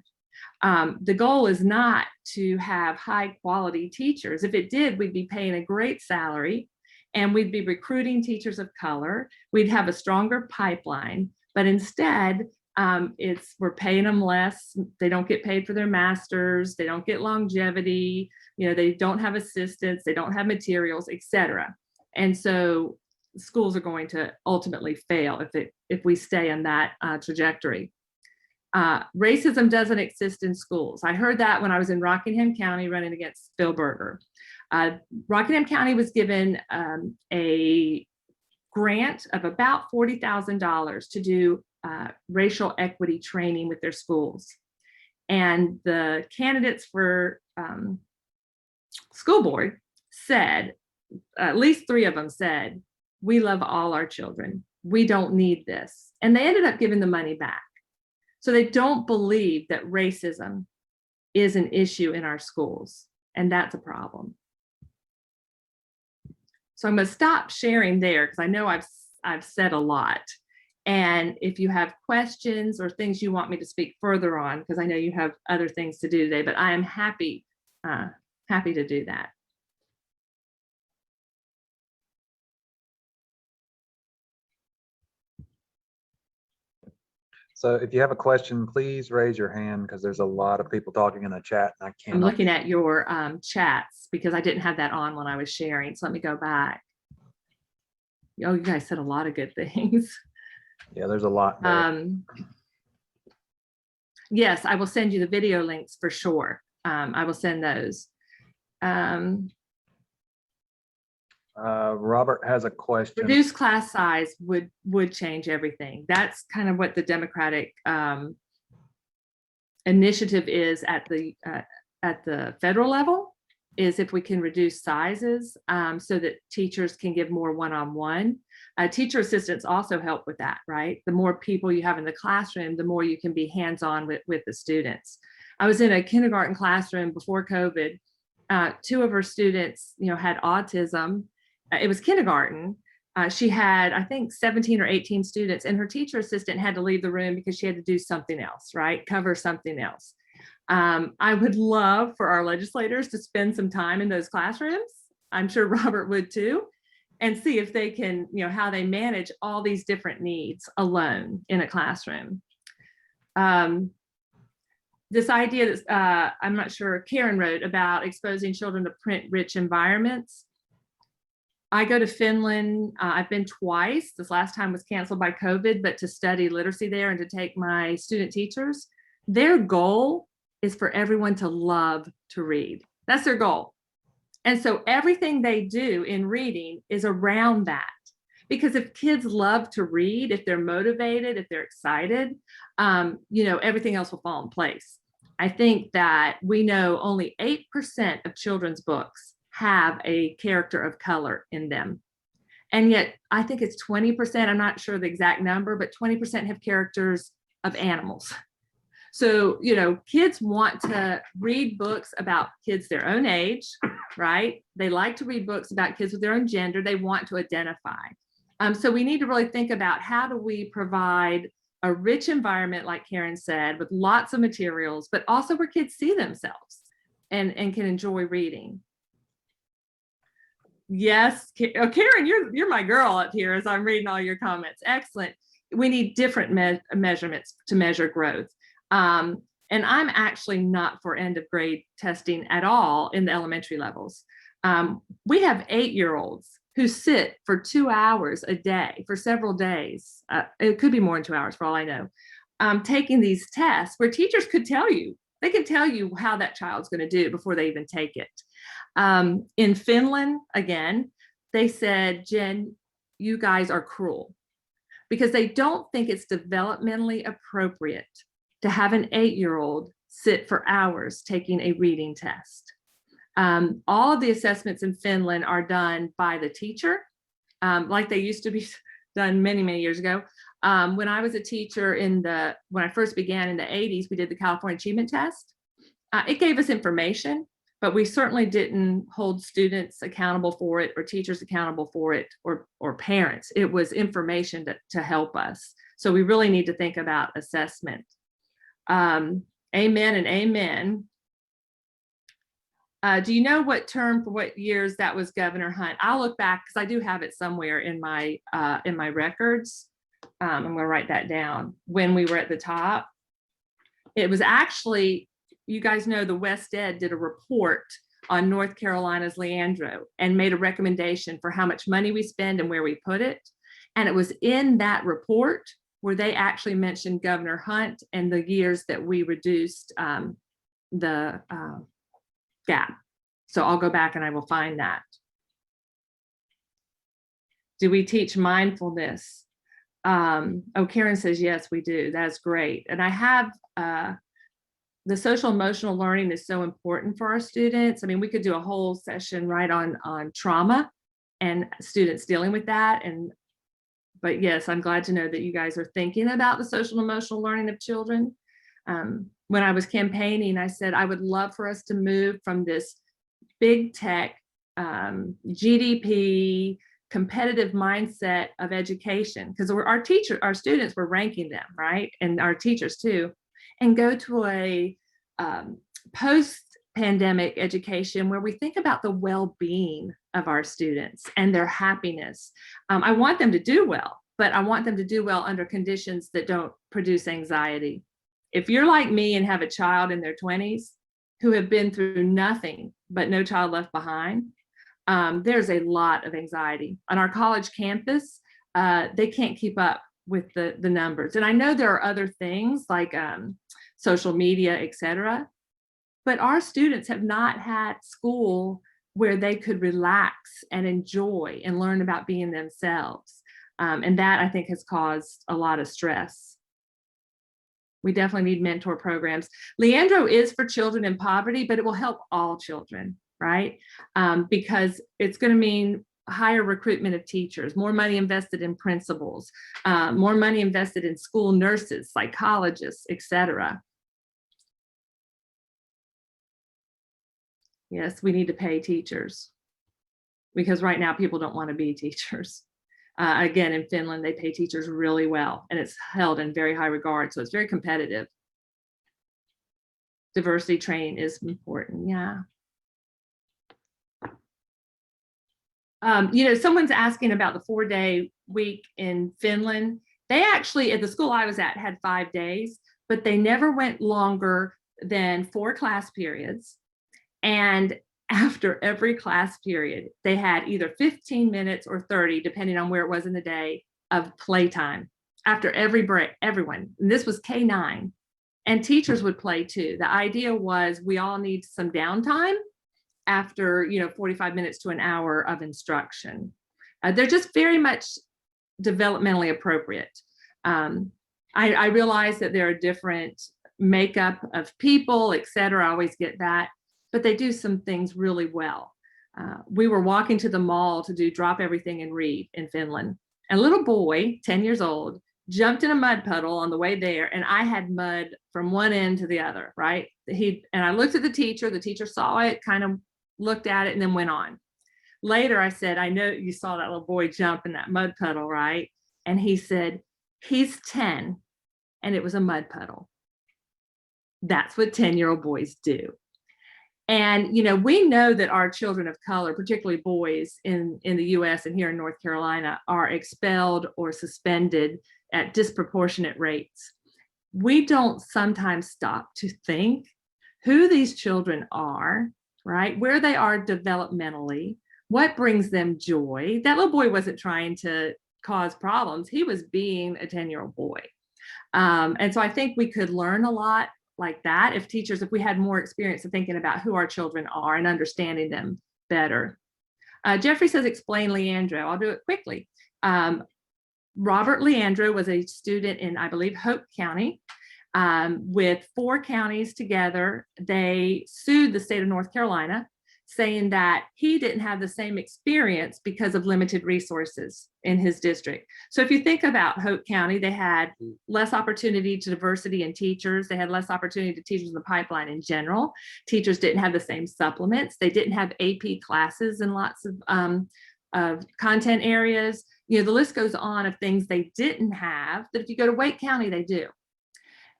The goal is not to have high quality teachers. If it did, we'd be paying a great salary and we'd be recruiting teachers of color. We'd have a stronger pipeline, but instead we're paying them less. They don't get paid for their masters. They don't get longevity. They don't have assistants. They don't have materials, etc. And so schools are going to ultimately fail if we stay on that trajectory. Racism doesn't exist in schools. I heard that when I was in Rockingham County running against Phil Berger. Rockingham County was given a grant of about $40,000 to do racial equity training with their schools. And the candidates for school board said, at least 3 of them said, we love all our children. We don't need this. And they ended up giving the money back. So they don't believe that racism is an issue in our schools, and that's a problem. So I'm going to stop sharing there because I know I've said a lot. And if you have questions or things you want me to speak further on, because I know you have other things to do today, but I am happy to do that. So if you have a question, please raise your hand because there's a lot of people talking in the chat and I can't. I'm looking at your chats because I didn't have that on when I was sharing. So let me go back. Oh, you guys said a lot of good things. Yeah, there's a lot there. Yes, I will send you the video links for sure. I will send those. Robert has a question. Reduced class size would change everything. That's kind of what the Democratic initiative is at the federal level, is if we can reduce sizes so that teachers can give more one-on-one. Teacher assistants also help with that, right? The more people you have in the classroom, the more you can be hands-on with the students. I was in a kindergarten classroom before COVID. 2 of her students, had autism. It was kindergarten. She had, I think, 17 or 18 students, and her teacher assistant had to leave the room because she had to do something else, right? Cover something else. I would love for our legislators to spend some time in those classrooms. I'm sure Robert would too, and see if they can, how they manage all these different needs alone in a classroom. This idea that I'm not sure Karen wrote about exposing children to print-rich environments. I go to Finland. I've been twice. This last time was canceled by COVID, but to study literacy there and to take my student teachers. Their goal is for everyone to love to read. That's their goal. And so everything they do in reading is around that. Because if kids love to read, if they're motivated, if they're excited, everything else will fall in place. I think that we know only 8% of children's books have a character of color in them. And yet I think it's 20%, I'm not sure the exact number, but 20% have characters of animals. So, kids want to read books about kids their own age, right? They like to read books about kids with their own gender. They want to identify. So we need to really think about how do we provide a rich environment, like Karen said, with lots of materials, but also where kids see themselves and can enjoy reading. Yes, Karen, you're my girl up here as I'm reading all your comments. Excellent. We need different measurements to measure growth. And I'm actually not for end of grade testing at all in the elementary levels. We have 8-year-olds who sit for 2 hours a day for several days. It could be more than 2 hours for all I know, taking these tests where teachers could tell you, they can tell you how that child's going to do before they even take it. In Finland, again, they said, Jen, you guys are cruel because they don't think it's developmentally appropriate to have an 8-year-old sit for hours taking a reading test. All of the assessments in Finland are done by the teacher, like they used to be done many, many years ago. When I was a teacher when I first began in the 80s, we did the California Achievement Test. It gave us information, but we certainly didn't hold students accountable for it or teachers accountable for it or parents. It was information to help us. So we really need to think about assessment. Amen and amen. Do you know what term for what years that was Governor Hunt? I'll look back because I do have it somewhere in my records. I'm going to write that down. When we were at the top, it was actually, you guys know the West Ed did a report on North Carolina's Leandro and made a recommendation for how much money we spend and where we put it. And it was in that report where they actually mentioned Governor Hunt and the years that we reduced the gap. So I'll go back and I will find that. Do we teach mindfulness? Oh, Karen says, yes, we do. That's great. And I have the social emotional learning is so important for our students. I mean, we could do a whole session right on trauma and students dealing with that. But yes, I'm glad to know that you guys are thinking about the social emotional learning of children. When I was campaigning, I said, I would love for us to move from this big tech, GDP, competitive mindset of education, because our students were ranking them, right? And our teachers too, and go to a post-pandemic education where we think about the well-being of our students and their happiness. I want them to do well, but I want them to do well under conditions that don't produce anxiety. If you're like me and have a child in their 20s who have been through nothing but No Child Left Behind, there's a lot of anxiety. On our college campus, they can't keep up with the numbers. And I know there are other things like social media, et cetera, but our students have not had school where they could relax and enjoy and learn about being themselves. And that, I think, has caused a lot of stress. We definitely need mentor programs. Leandro is for children in poverty, but it will help all children, right? Because it's going to mean higher recruitment of teachers, more money invested in principals, more money invested in school nurses, psychologists, etc. Yes, we need to pay teachers because right now people don't want to be teachers. Again, in Finland, they pay teachers really well and it's held in very high regard. So it's very competitive. Diversity training is important. Yeah. Someone's asking about the 4-day week in Finland. They actually, at the school I was at, had 5 days, but they never went longer than 4 class periods. And after every class period, they had either 15 minutes or 30, depending on where it was in the day, of playtime. After every break, everyone, and this was K-9, and teachers would play too. The idea was we all need some downtime after 45 minutes to an hour of instruction. They're just very much developmentally appropriate. I realize that there are different makeup of people, et cetera. I always get that, but they do some things really well. We were walking to the mall to do drop everything and read in Finland. And a little boy, 10 years old, jumped in a mud puddle on the way there, and I had mud from one end to the other, right? And I looked at the teacher saw it, kind of looked at it, and then went on. Later, I said, I know you saw that little boy jump in that mud puddle, right? And he said, he's 10, and it was a mud puddle. That's what 10-year-old boys do. And, we know that our children of color, particularly boys in the US and here in North Carolina, are expelled or suspended at disproportionate rates. We don't sometimes stop to think who these children are, right? Where they are developmentally, what brings them joy. That little boy wasn't trying to cause problems. He was being a 10-year-old boy. And so I think we could learn a lot like that if we had more experience of thinking about who our children are and understanding them better. Jeffrey says, explain Leandro. I'll do it quickly. Robert Leandro was a student in, I believe, Hope County. With 4 counties together, they sued the state of North Carolina, saying that he didn't have the same experience because of limited resources in his district. So if you think about Hope County, they had less opportunity to diversity in teachers. They had less opportunity to teachers in the pipeline in general. Teachers didn't have the same supplements. They didn't have AP classes in lots of content areas. The list goes on of things they didn't have that if you go to Wake County, they do.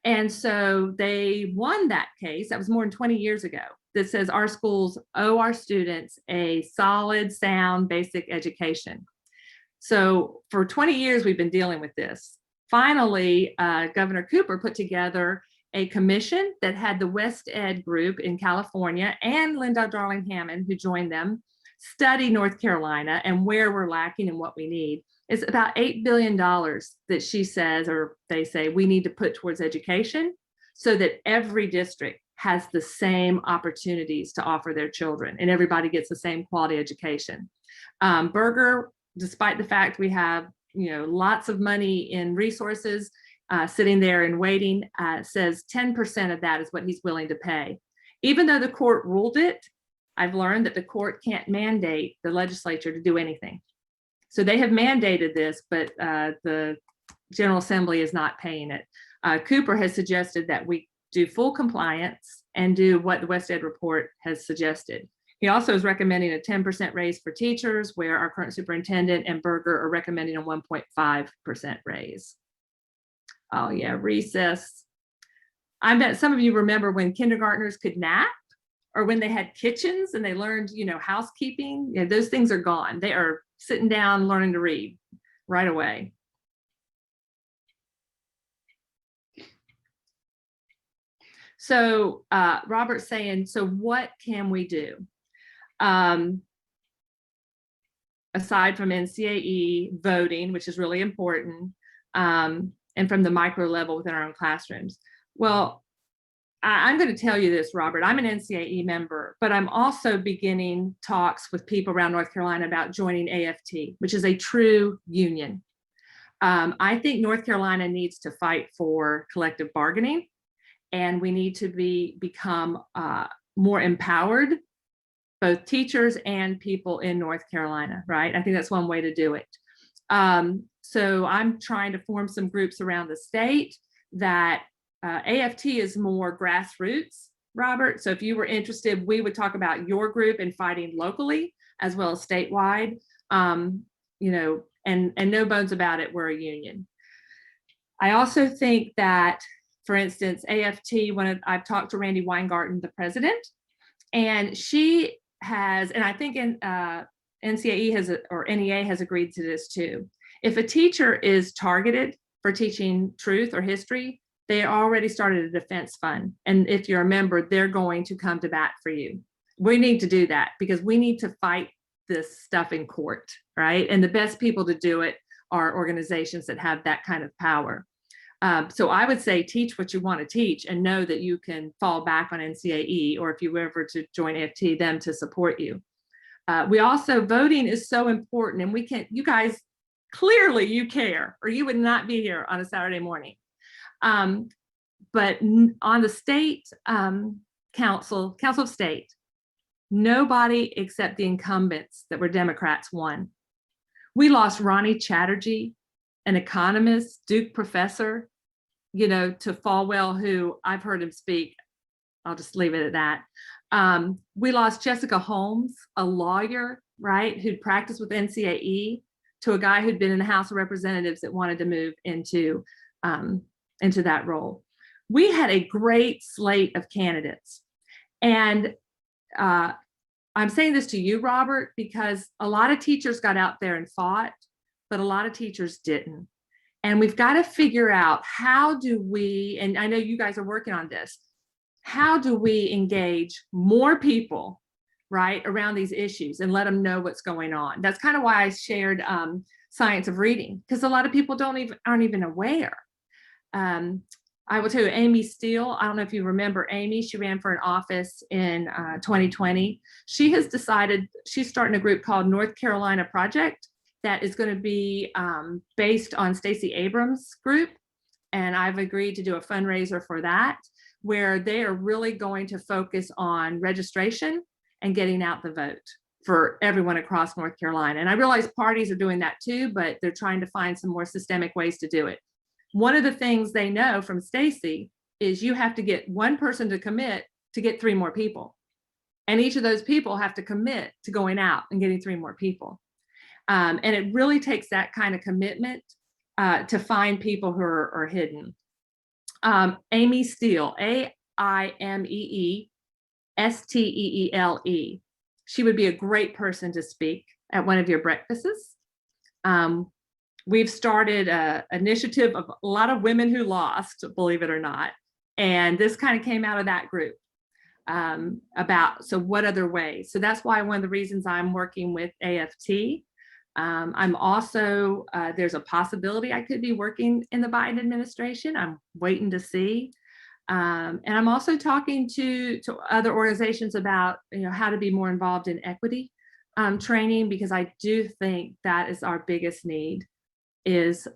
And so they won that case. That was more than 20 years ago. That says our schools owe our students a solid, sound, basic education. So for 20 years, we've been dealing with this. Finally, Governor Cooper put together a commission that had the West Ed group in California and Linda Darling Hammond, who joined them, study North Carolina and where we're lacking and what we need. It's about $8 billion that she says, or they say, we need to put towards education so that every district has the same opportunities to offer their children and everybody gets the same quality education. Berger, despite the fact we have lots of money in resources sitting there and waiting, says 10% of that is what he's willing to pay. Even though the court ruled it, I've learned that the court can't mandate the legislature to do anything. So they have mandated this, but the General Assembly is not paying it. Cooper has suggested that we do full compliance and do what the West Ed report has suggested. He also is recommending a 10% raise for teachers, where our current superintendent and Berger are recommending a 1.5% raise. Oh yeah, recess. I bet some of you remember when kindergartners could nap, or when they had kitchens and they learned, housekeeping. Those things are gone. They are sitting down, learning to read right away. So Robert's saying, so what can we do? Aside from NCAE voting, which is really important, and from the micro level within our own classrooms. Well, I'm going to tell you this, Robert, I'm an NCAE member, but I'm also beginning talks with people around North Carolina about joining AFT, which is a true union. I think North Carolina needs to fight for collective bargaining, and we need to become more empowered, both teachers and people in North Carolina, right? I think that's one way to do it. So I'm trying to form some groups around the state that AFT is more grassroots, Robert. So if you were interested, we would talk about your group and fighting locally as well as statewide, and no bones about it, we're a union. I also think that, for instance, AFT, I've talked to Randy Weingarten, the president, and she has, and I think in NCAE or NEA has agreed to this too. If a teacher is targeted for teaching truth or history, they already started a defense fund. And if you're a member, they're going to come to bat for you. We need to do that because we need to fight this stuff in court, right? And the best people to do it are organizations that have that kind of power. So I would say teach what you want to teach and know that you can fall back on NCAE, or if you ever to join AFT, them to support you. We also, voting is so important, and you guys, clearly you care, or you would not be here on a Saturday morning. But on the state council of state, nobody except the incumbents that were Democrats won. We lost Ronnie Chatterjee, an economist, Duke professor, to Falwell, who I've heard him speak. I'll just leave it at that. We lost Jessica Holmes, a lawyer, right, who'd practiced with NCAE, to a guy who'd been in the House of Representatives that wanted to move into that role. We had a great slate of candidates. And I'm saying this to you, Robert, because a lot of teachers got out there and fought, but a lot of teachers didn't. And we've got to figure out, how do we, and I know you guys are working on this, how do we engage more people, right, around these issues and let them know what's going on? That's kind of why I shared Science of Reading, because a lot of people aren't even aware. I will tell you, Amy Steele, I don't know if you remember Amy, she ran for an office in 2020. She has decided she's starting a group called North Carolina Project that is going to be based on Stacey Abrams' group. And I've agreed to do a fundraiser for that, where they are really going to focus on registration and getting out the vote for everyone across North Carolina. And I realize parties are doing that too, but they're trying to find some more systemic ways to do it. One of the things they know from Stacey is you have to get one person to commit to get 3 more people. And each of those people have to commit to going out and getting 3 more people. And it really takes that kind of commitment to find people who are hidden. Amy Steele, AIMEESTEELE. She would be a great person to speak at one of your breakfasts. We've started an initiative of a lot of women who lost, believe it or not. And this kind of came out of that group so what other ways? So that's why one of the reasons I'm working with AFT. I'm also, there's a possibility I could be working in the Biden administration. I'm waiting to see. And I'm also talking to other organizations about, how to be more involved in equity training, because I do think that is our biggest need, is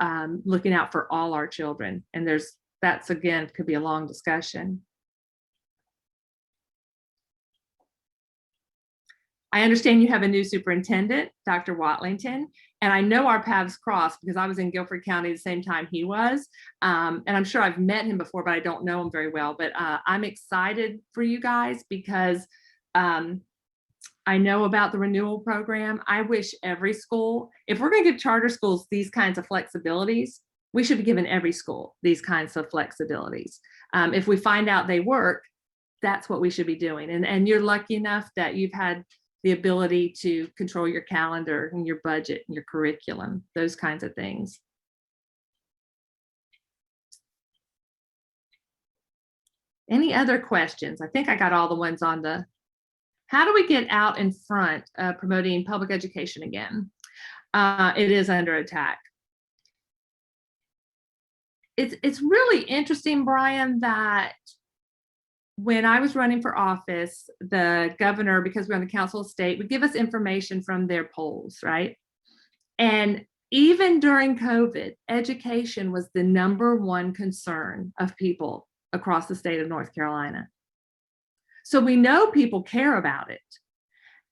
looking out for all our children. And that's again, could be a long discussion. I understand you have a new superintendent, Dr. Watlington, and I know our paths crossed because I was in Guilford County the same time he was. And I'm sure I've met him before, but I don't know him very well. But I'm excited for you guys because I know about the renewal program. I wish every school, if we're going to give charter schools these kinds of flexibilities, we should be giving every school these kinds of flexibilities. If we find out they work, that's what we should be doing. And you're lucky enough that you've had the ability to control your calendar and your budget and your curriculum, those kinds of things. Any other questions? I think I got all the ones on the, how do we get out in front of promoting public education again? It is under attack. It's really interesting, Brian, that when I was running for office, the governor, because we're on the Council of State, would give us information from their polls, right? And even during COVID, education was the #1 concern of people across the state of North Carolina. So we know people care about it.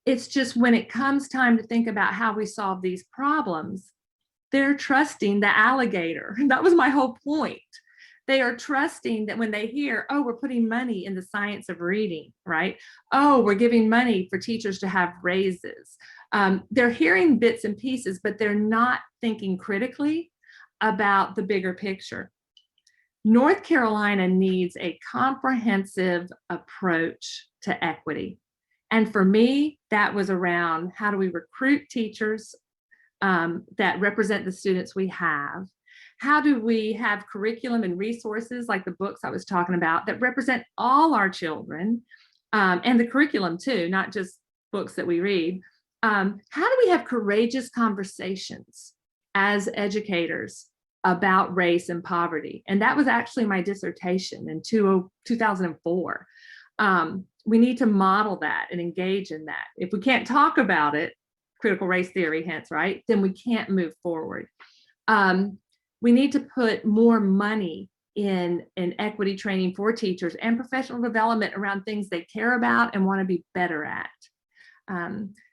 It's just when it comes time to think about how we solve these problems, they're trusting the alligator. That was my whole point. They are trusting that when they hear, oh, we're putting money in the science of reading, right? Oh, we're giving money for teachers to have raises. They're hearing bits and pieces, but they're not thinking critically about the bigger picture. North Carolina needs a comprehensive approach to equity. And for me, that was around how do we recruit teachers that represent the students we have? How do we have curriculum and resources like the books I was talking about that represent all our children, and the curriculum too, not just books that we read? How do we have courageous conversations as educators about race and poverty? And that was actually my dissertation in 2004. We need to model that and engage in that. If we can't talk about it, critical race theory, hence, right, then we can't move forward. We need to put more money in equity training for teachers and professional development around things they care about and want to be better at.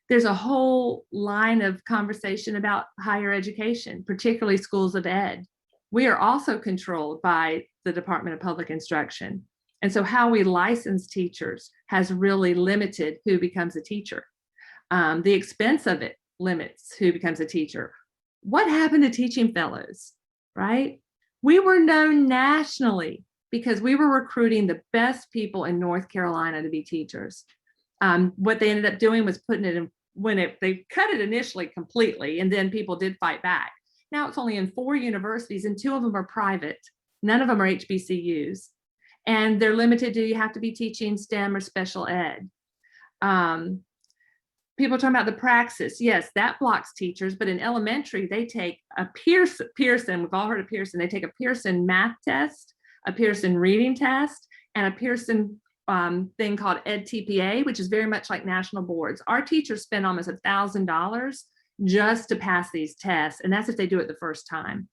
There's a whole line of conversation about higher education, particularly schools of ed. We are also controlled by the Department of Public Instruction. And so how we license teachers has really limited who becomes a teacher. The expense of it limits who becomes a teacher. What happened to teaching fellows, right? We were known nationally because we were recruiting the best people in North Carolina to be teachers. What they ended up doing was putting it in they cut it initially completely, and then people did fight back. Now it's only in 4 universities and 2 of them are private. None of them are HBCUs. And they're limited to, you have to be teaching STEM or special ed. People are talking about the praxis. Yes, that blocks teachers, but in elementary, they take a Pearson, we've all heard of Pearson, they take a Pearson math test, a Pearson reading test, and a Pearson thing called EdTPA, which is very much like national boards. Our teachers spend almost $1,000 just to pass these tests, and that's if they do it the first time.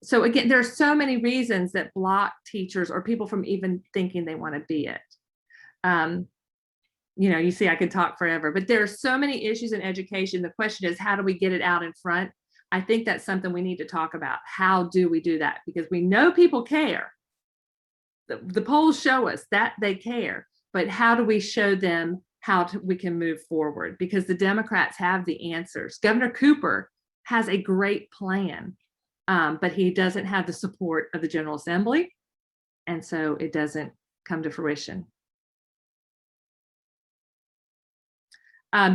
So again, there are so many reasons that block teachers or people from even thinking they want to be it. You see, I could talk forever, but there are so many issues in education. The question is, how do we get it out in front? I think that's something we need to talk about. How do we do that? Because we know people care. The polls show us that they care, but how do we show them we can move forward? Because the Democrats have the answers. Governor Cooper has a great plan, but he doesn't have the support of the General Assembly. And so it doesn't come to fruition.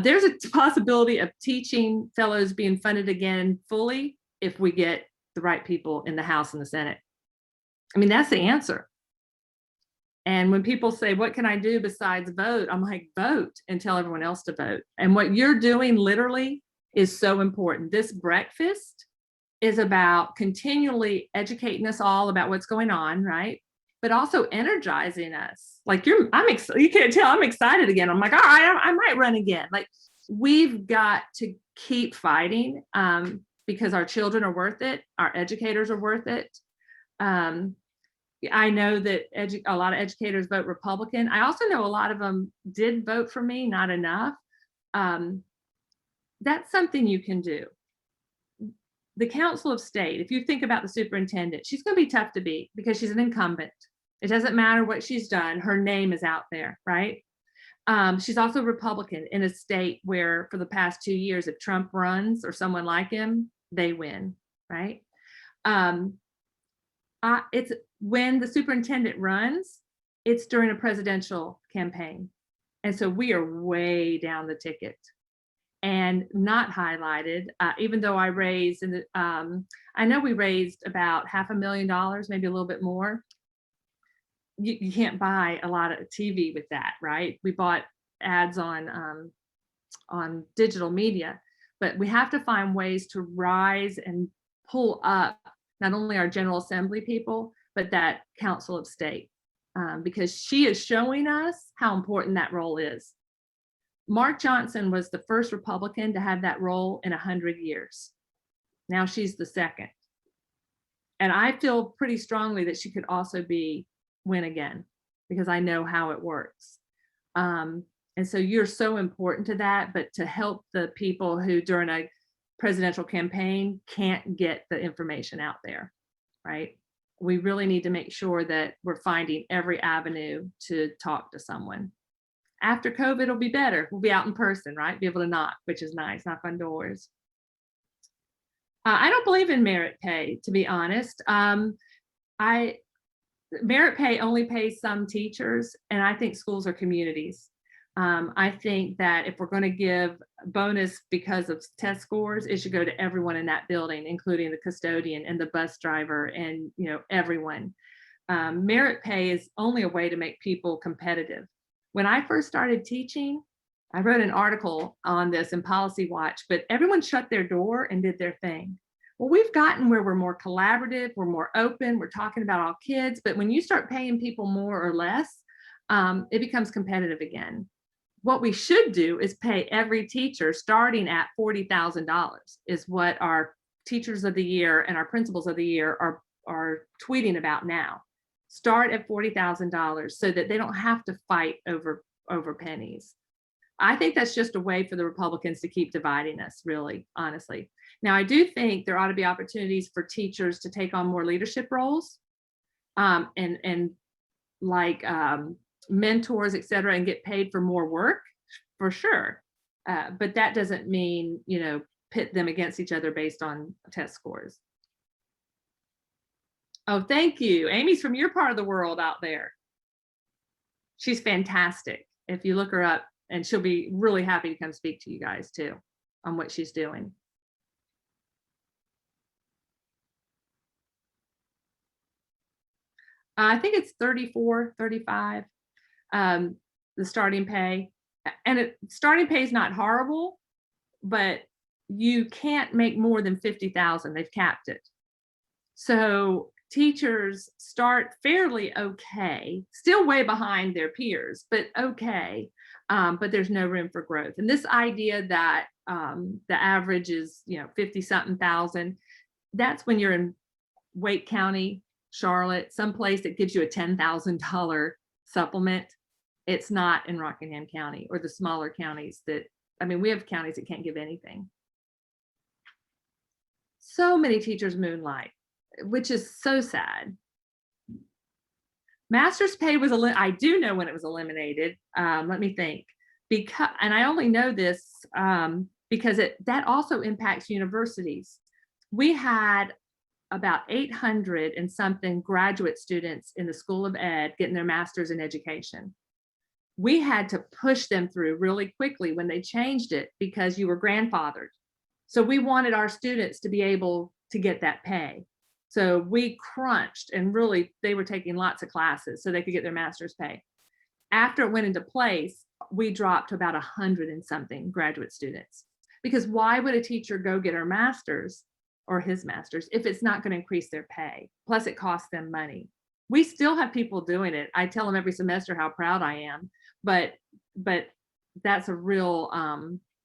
There's a possibility of teaching fellows being funded again fully if we get the right people in the House and the Senate. I mean, that's the answer. And when people say, what can I do besides vote? I'm like, vote and tell everyone else to vote. And what you're doing literally is so important. This breakfast is about continually educating us all about what's going on, right? But also energizing us. Like you can't tell I'm excited again. I'm like, all right, I might run again. Like we've got to keep fighting because our children are worth it. Our educators are worth it. I know that a lot of educators vote Republican. I also know a lot of them did vote for me, not enough. That's something you can do. The Council of State, if you think about the superintendent, she's going to be tough to beat because she's an incumbent. It doesn't matter what she's done. Her name is out there, right? She's also Republican in a state where for the past 2 years, if Trump runs or someone like him, they win, right? It's when the superintendent runs, it's during a presidential campaign. And so we are way down the ticket and not highlighted, even though I raised, I know we raised about $500,000, maybe a little bit more. You can't buy a lot of TV with that, right? We bought ads on digital media, but we have to find ways to rise and pull up not only our General Assembly people, but that Council of State, because she is showing us how important that role is. Mark Johnson was the first Republican to have that role in 100 years. Now she's the second. And I feel pretty strongly that she could also win again, because I know how it works. And so you're so important to that, but to help the people who during a presidential campaign can't get the information out there, right? We really need to make sure that we're finding every avenue to talk to someone. After COVID, it'll be better. We'll be out in person, right? Be able to knock, which is nice, knock on doors. I don't believe in merit pay, to be honest. Merit pay only pays some teachers, and I think schools are communities. I think that if we're going to give bonus because of test scores, it should go to everyone in that building, including the custodian and the bus driver and, you know, everyone. Merit pay is only a way to make people competitive. When I first started teaching, I wrote an article on this in Policy Watch, but everyone shut their door and did their thing. Well, we've gotten where we're more collaborative, we're more open, we're talking about all kids, but when you start paying people more or less, it becomes competitive again. What we should do is pay every teacher starting at $40,000 is what our teachers of the year and our principals of the year are tweeting about now. Start at $40,000 so that they don't have to fight over pennies. I think that's just a way for the Republicans to keep dividing us, really, honestly. Now, I do think there ought to be opportunities for teachers to take on more leadership roles and like mentors, et cetera, and get paid for more work, for sure. But that doesn't mean, you know, pit them against each other based on test scores. Oh, thank you. Amy's from your part of the world out there. She's fantastic. If you look her up, and she'll be really happy to come speak to you guys too on what she's doing. I think it's 34, 35, the starting pay. And starting pay is not horrible, but you can't make more than 50,000. They've capped it. So teachers start fairly okay, still way behind their peers, but okay. But there's no room for growth. And this idea that the average is, you know, 50-something thousand, that's when you're in Wake County, Charlotte, someplace that gives you a $10,000 supplement. It's not in Rockingham County or the smaller counties that, I mean, we have counties that can't give anything. So many teachers moonlight, which is so sad. Master's pay was, I do know when it was eliminated. Let me think. Because, and I only know this because that also impacts universities. We had about 800 and something graduate students in the School of Ed getting their master's in education. We had to push them through really quickly when they changed it because you were grandfathered. So we wanted our students to be able to get that pay. So we crunched, and really they were taking lots of classes so they could get their master's pay. After it went into place, we dropped to about 100 and something graduate students. Because why would a teacher go get her master's or his master's if it's not going to increase their pay? Plus it costs them money. We still have people doing it. I tell them every semester how proud I am, but that's a real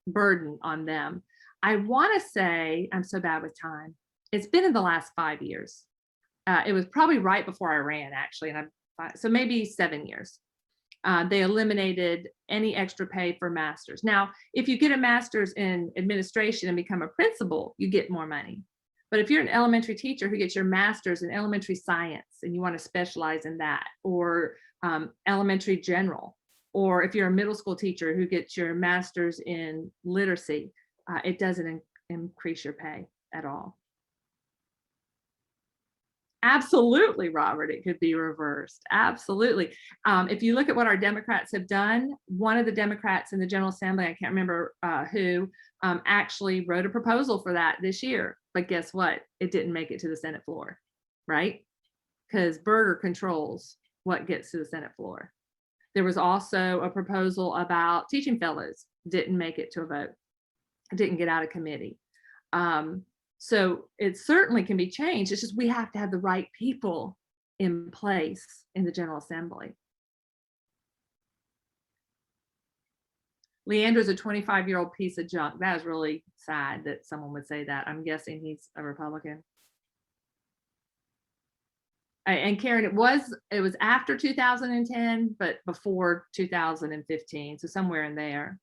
burden on them. I want to say, I'm so bad with time. It's been in the last 5 years. It was probably right before I ran, actually, and so maybe 7 years. They eliminated any extra pay for masters. Now, if you get a master's in administration and become a principal, you get more money. But if you're an elementary teacher who gets your master's in elementary science and you want to specialize in that, or elementary general, or if you're a middle school teacher who gets your master's in literacy, it doesn't increase your pay at all. Absolutely, Robert, it could be reversed. Absolutely. If you look at what our Democrats have done, one of the Democrats in the General Assembly, I can't remember who, actually wrote a proposal for that this year. But guess what? It didn't make it to the Senate floor, right? Because Berger controls what gets to the Senate floor. There was also a proposal about teaching fellows, didn't make it to a vote, didn't get out of committee. So it certainly can be changed. It's just we have to have the right people in place in the General Assembly. Leander's a 25-year-old piece of junk. That is really sad that someone would say that. I'm guessing he's a Republican. And Karen, it was after 2010, but before 2015, so somewhere in there.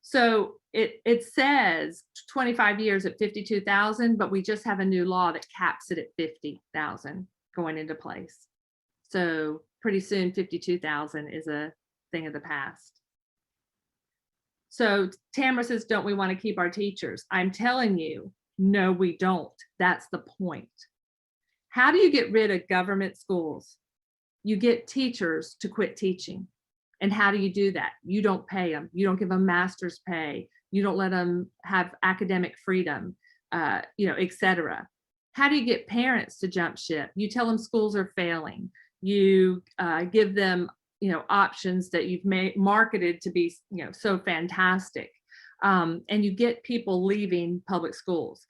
So it says 25 years at 52,000, but we just have a new law that caps it at 50,000 going into place. So pretty soon 52,000 is a thing of the past. So Tamara says, don't we want to keep our teachers? I'm telling you, no, we don't. That's the point. How do you get rid of government schools? You get teachers to quit teaching. And how do you do that? You don't pay them. You don't give them master's pay. You don't let them have academic freedom, et cetera. How do you get parents to jump ship? You tell them schools are failing. You give them, options that you've marketed to be, so fantastic. And you get people leaving public schools.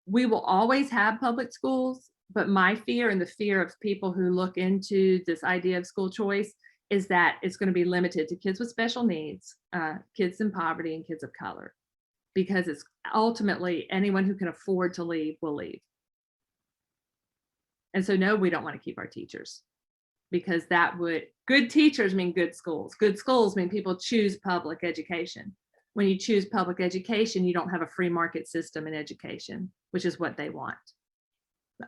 We will always have public schools, but my fear and the fear of people who look into this idea of school choice is that it's going to be limited to kids with special needs, kids in poverty, and kids of color, because it's ultimately anyone who can afford to leave will leave. And so, no, we don't want to keep our teachers, because good teachers mean good schools. Good schools mean people choose public education. When you choose public education, you don't have a free market system in education, which is what they want.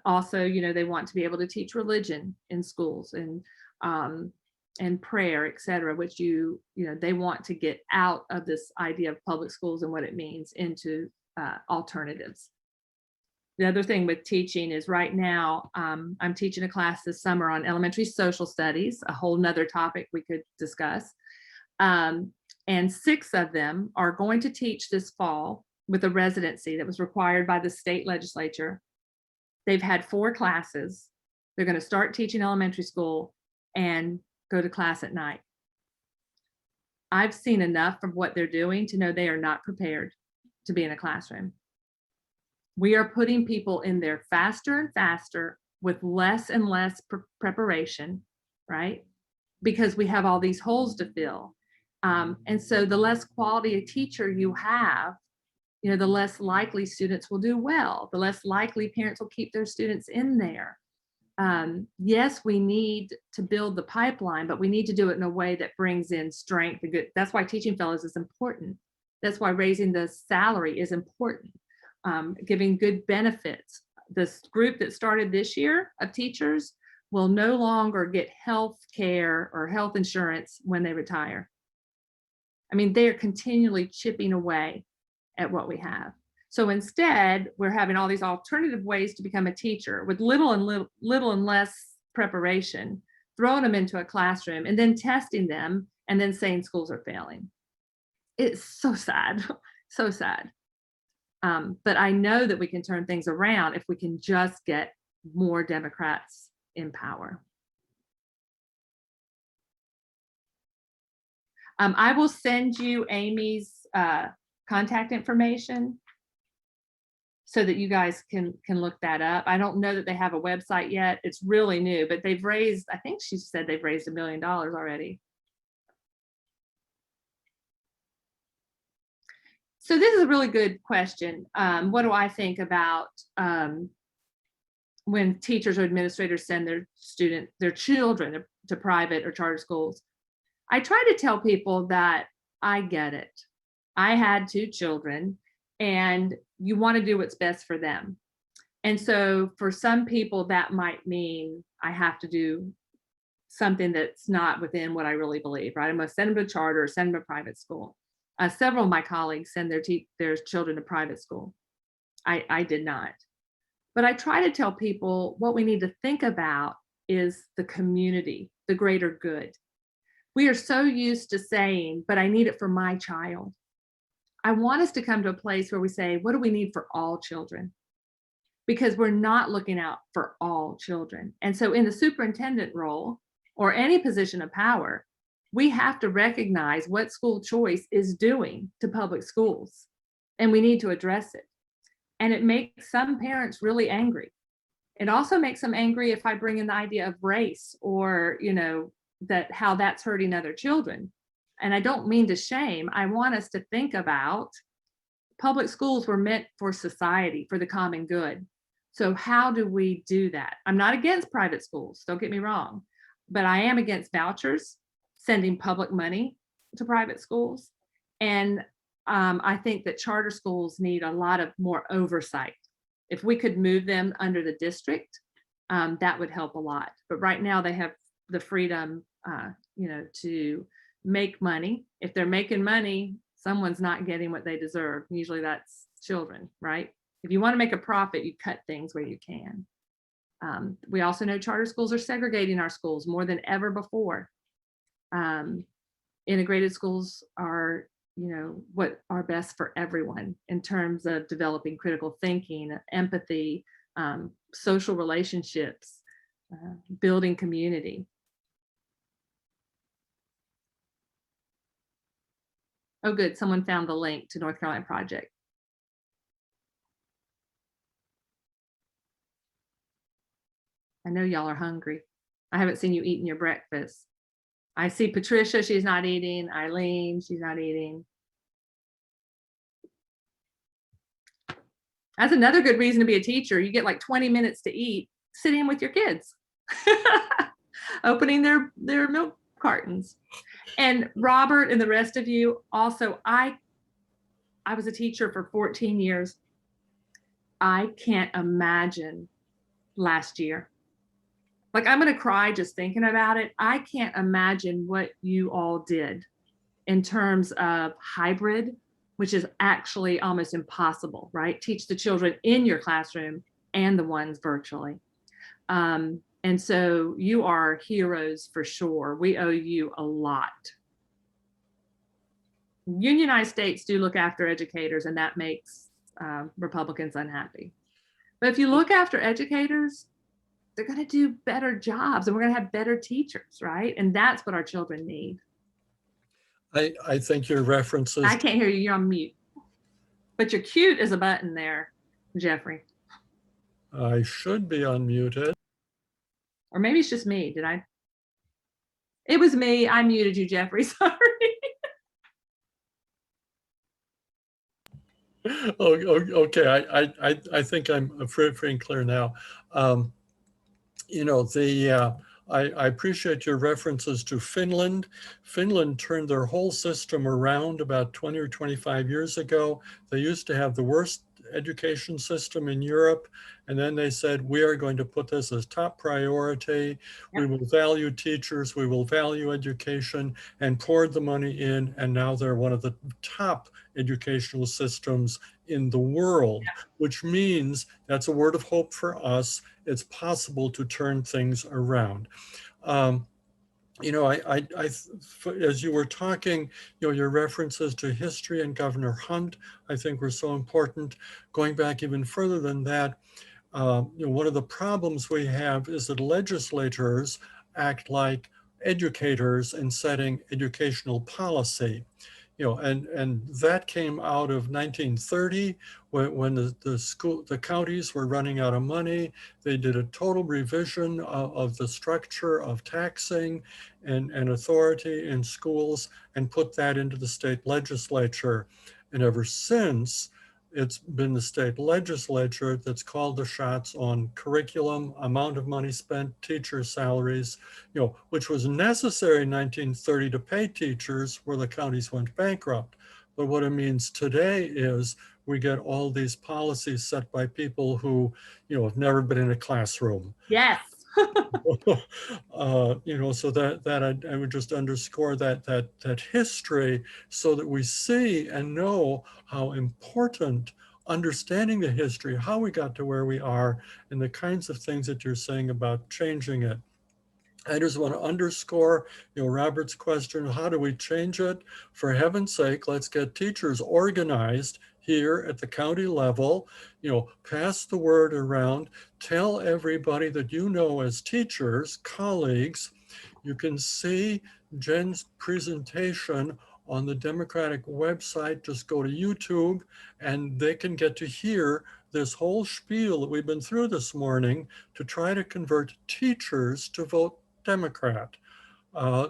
Also, they want to be able to teach religion in schools and prayer, et cetera, which they want to get out of this idea of public schools and what it means into alternatives. The other thing with teaching is right now, I'm teaching a class this summer on elementary social studies, a whole nother topic we could discuss. And 6 of them are going to teach this fall with a residency that was required by the state legislature. They've had 4 classes. They're going to start teaching elementary school and go to class at night. I've seen enough of what they're doing to know they are not prepared to be in a classroom. We are putting people in there faster and faster with less and less preparation, right? Because we have all these holes to fill. And so the less quality a teacher you have, the less likely students will do well, the less likely parents will keep their students in there. Yes, we need to build the pipeline, but we need to do it in a way that brings in strength and good. That's why teaching fellows is important. That's why raising the salary is important. Giving good benefits. This group that started this year of teachers will no longer get health care or health insurance when they retire. I mean, they are continually chipping away at what we have. So instead, we're having all these alternative ways to become a teacher with little and less preparation, throwing them into a classroom and then testing them and then saying schools are failing. It's so sad, so sad. But I know that we can turn things around if we can just get more Democrats in power. I will send you Amy's contact information so that you guys can look that up. I don't know that they have a website yet. It's really new, but they've raised, I think she said they've raised $1 million already. So this is a really good question. What do I think about when teachers or administrators send their children to private or charter schools? I try to tell people that I get it. I had 2 children and you want to do what's best for them. And so for some people that might mean I have to do something that's not within what I really believe, right? I'm going to send them to charter or send them to private school. Several of my colleagues send their children to private school. I did not. But I try to tell people what we need to think about is the community, the greater good. We are so used to saying, but I need it for my child. I want us to come to a place where we say, what do we need for all children? Because we're not looking out for all children. And so in the superintendent role or any position of power, we have to recognize what school choice is doing to public schools, and we need to address it. And it makes some parents really angry. It also makes them angry if I bring in the idea of race or, that how that's hurting other children. And I don't mean to shame. I want us to think about public schools were meant for society, for the common good. So how do we do that? I'm not against private schools, don't get me wrong, but I am against vouchers, sending public money to private schools. And I think that charter schools need a lot of more oversight. If we could move them under the district, that would help a lot. But right now they have the freedom, to make money. If they're making money, someone's not getting what they deserve. Usually that's children, right? If you want to make a profit, you cut things where you can. We also know charter schools are segregating our schools more than ever before. Integrated schools are, what are best for everyone in terms of developing critical thinking, empathy, social relationships, building community. Oh, good. Someone found the link to North Carolina Project. I know y'all are hungry. I haven't seen you eating your breakfast. I see Patricia, she's not eating. Eileen, she's not eating. That's another good reason to be a teacher. You get like 20 minutes to eat sitting with your kids, opening their milk cartons. And Robert and the rest of you also, I was a teacher for 14 years. I can't imagine last year. Like, I'm going to cry just thinking about it. I can't imagine what you all did in terms of hybrid, which is actually almost impossible, right? Teach the children in your classroom and the ones virtually. And so you are heroes for sure. We owe you a lot. Unionized states do look after educators, and that makes Republicans unhappy. But if you look after educators, they're going to do better jobs, and we're going to have better teachers, right? And that's what our children need. I think your references. I can't hear you. You're on mute. But you're cute as a button there, Jeffrey. I should be unmuted. Or maybe it's just me. Did I? It was me. I muted you, Jeffrey. Sorry. Oh, okay. I think I'm free and clear now. I appreciate your references to Finland. Finland turned their whole system around about 20 or 25 years ago. They used to have the worst education system in Europe. And then they said, we are going to put this as top priority. We will value teachers, we will value education, and poured the money in. And now they're one of the top educational systems in the world, which means that's a word of hope for us. It's possible to turn things around. As you were talking, your references to history and Governor Hunt, I think were so important. Going back even further than that, one of the problems we have is that legislators act like educators in setting educational policy. And that came out of 1930 when the counties were running out of money. They did a total revision of the structure of taxing and authority in schools and put that into the state legislature. And ever since, it's been the state legislature that's called the shots on curriculum, amount of money spent, teacher salaries, which was necessary in 1930 to pay teachers where the counties went bankrupt. But what it means today is we get all these policies set by people who, have never been in a classroom. Yes. So that I would just underscore that history so that we see and know how important understanding the history, how we got to where we are, and the kinds of things that you're saying about changing it. I just want to underscore, Robert's question, how do we change it? For heaven's sake, let's get teachers organized here at the county level, pass the word around, tell everybody that as teachers, colleagues. You can see Jen's presentation on the Democratic website. Just go to YouTube and they can get to hear this whole spiel that we've been through this morning to try to convert teachers to vote Democrat.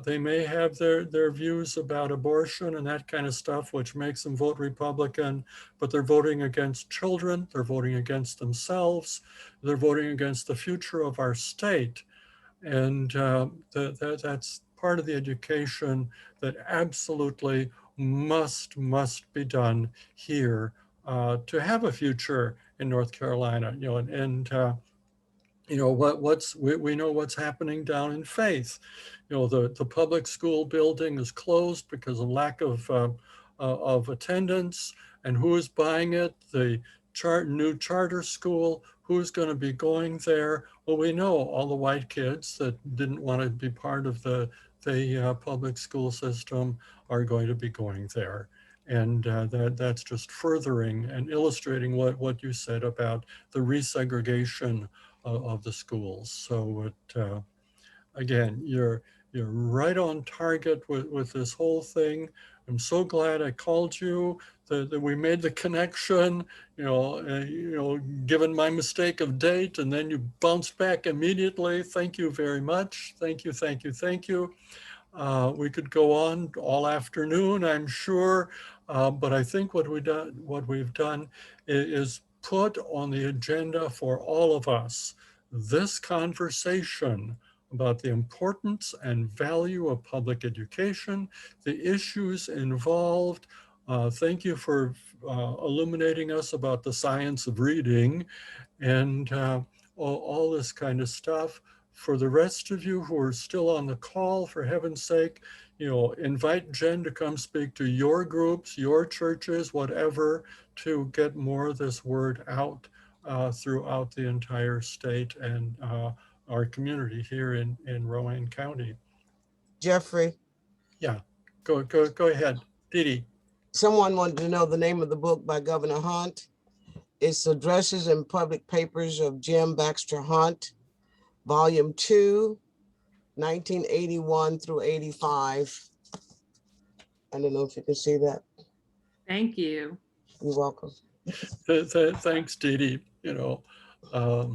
They may have their views about abortion and that kind of stuff, which makes them vote Republican, but they're voting against children, they're voting against themselves, they're voting against the future of our state. And that's part of the education that absolutely must be done here to have a future in North Carolina. We know what's happening down in Faith. The public school building is closed because of lack of attendance. And who is buying it? The new charter school, who's going to be going there? Well, we know all the white kids that didn't want to be part of the public school system are going to be going there. And that's just furthering and illustrating what you said about the resegregation of the schools. So again, you're right on target with this whole thing. I'm so glad I called you, that we made the connection, given my mistake of date, and then you bounced back immediately. Thank you very much. Thank you, thank you, thank you. We could go on all afternoon, I'm sure, but I think what we've done is put on the agenda for all of us this conversation about the importance and value of public education, the issues involved. Thank you for illuminating us about the science of reading and all this kind of stuff. For the rest of you who are still on the call, for heaven's sake, invite Jen to come speak to your groups, your churches, whatever, to get more of this word out throughout the entire state and our community here in Rowan County. Jeffrey, Yeah, go ahead, Didi. someone wanted to know the name of the book by Governor Hunt. It's Addresses and Public Papers of Jim Baxter Hunt, Volume 2, 1981 through 85. I don't know if you can see that. Thank you. You're welcome. Thanks, Didi. Golly,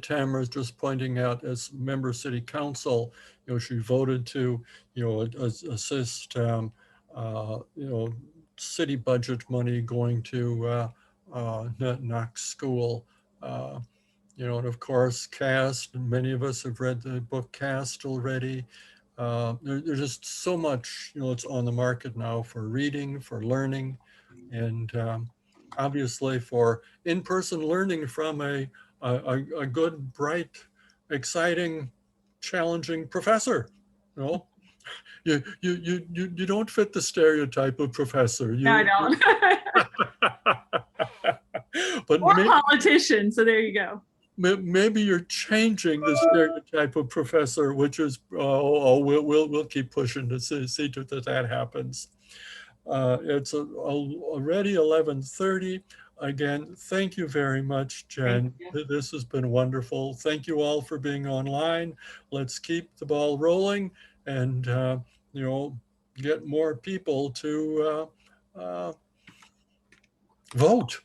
Tamara's just pointing out, as member of city council, she voted to, assist, city budget money going to Knox School. And of course, Cast, many of us have read the book Cast already. There's just so much, it's on the market now for reading, for learning, and obviously for in-person learning from a good, bright, exciting, challenging professor. You don't fit the stereotype of professor. No, I don't. But or politician, so there you go. Maybe you're changing the stereotype of professor, which is we'll keep pushing to see that happens. It's already 11:30. Again, thank you very much, Jen. This has been wonderful. Thank you all for being online. Let's keep the ball rolling and get more people to vote.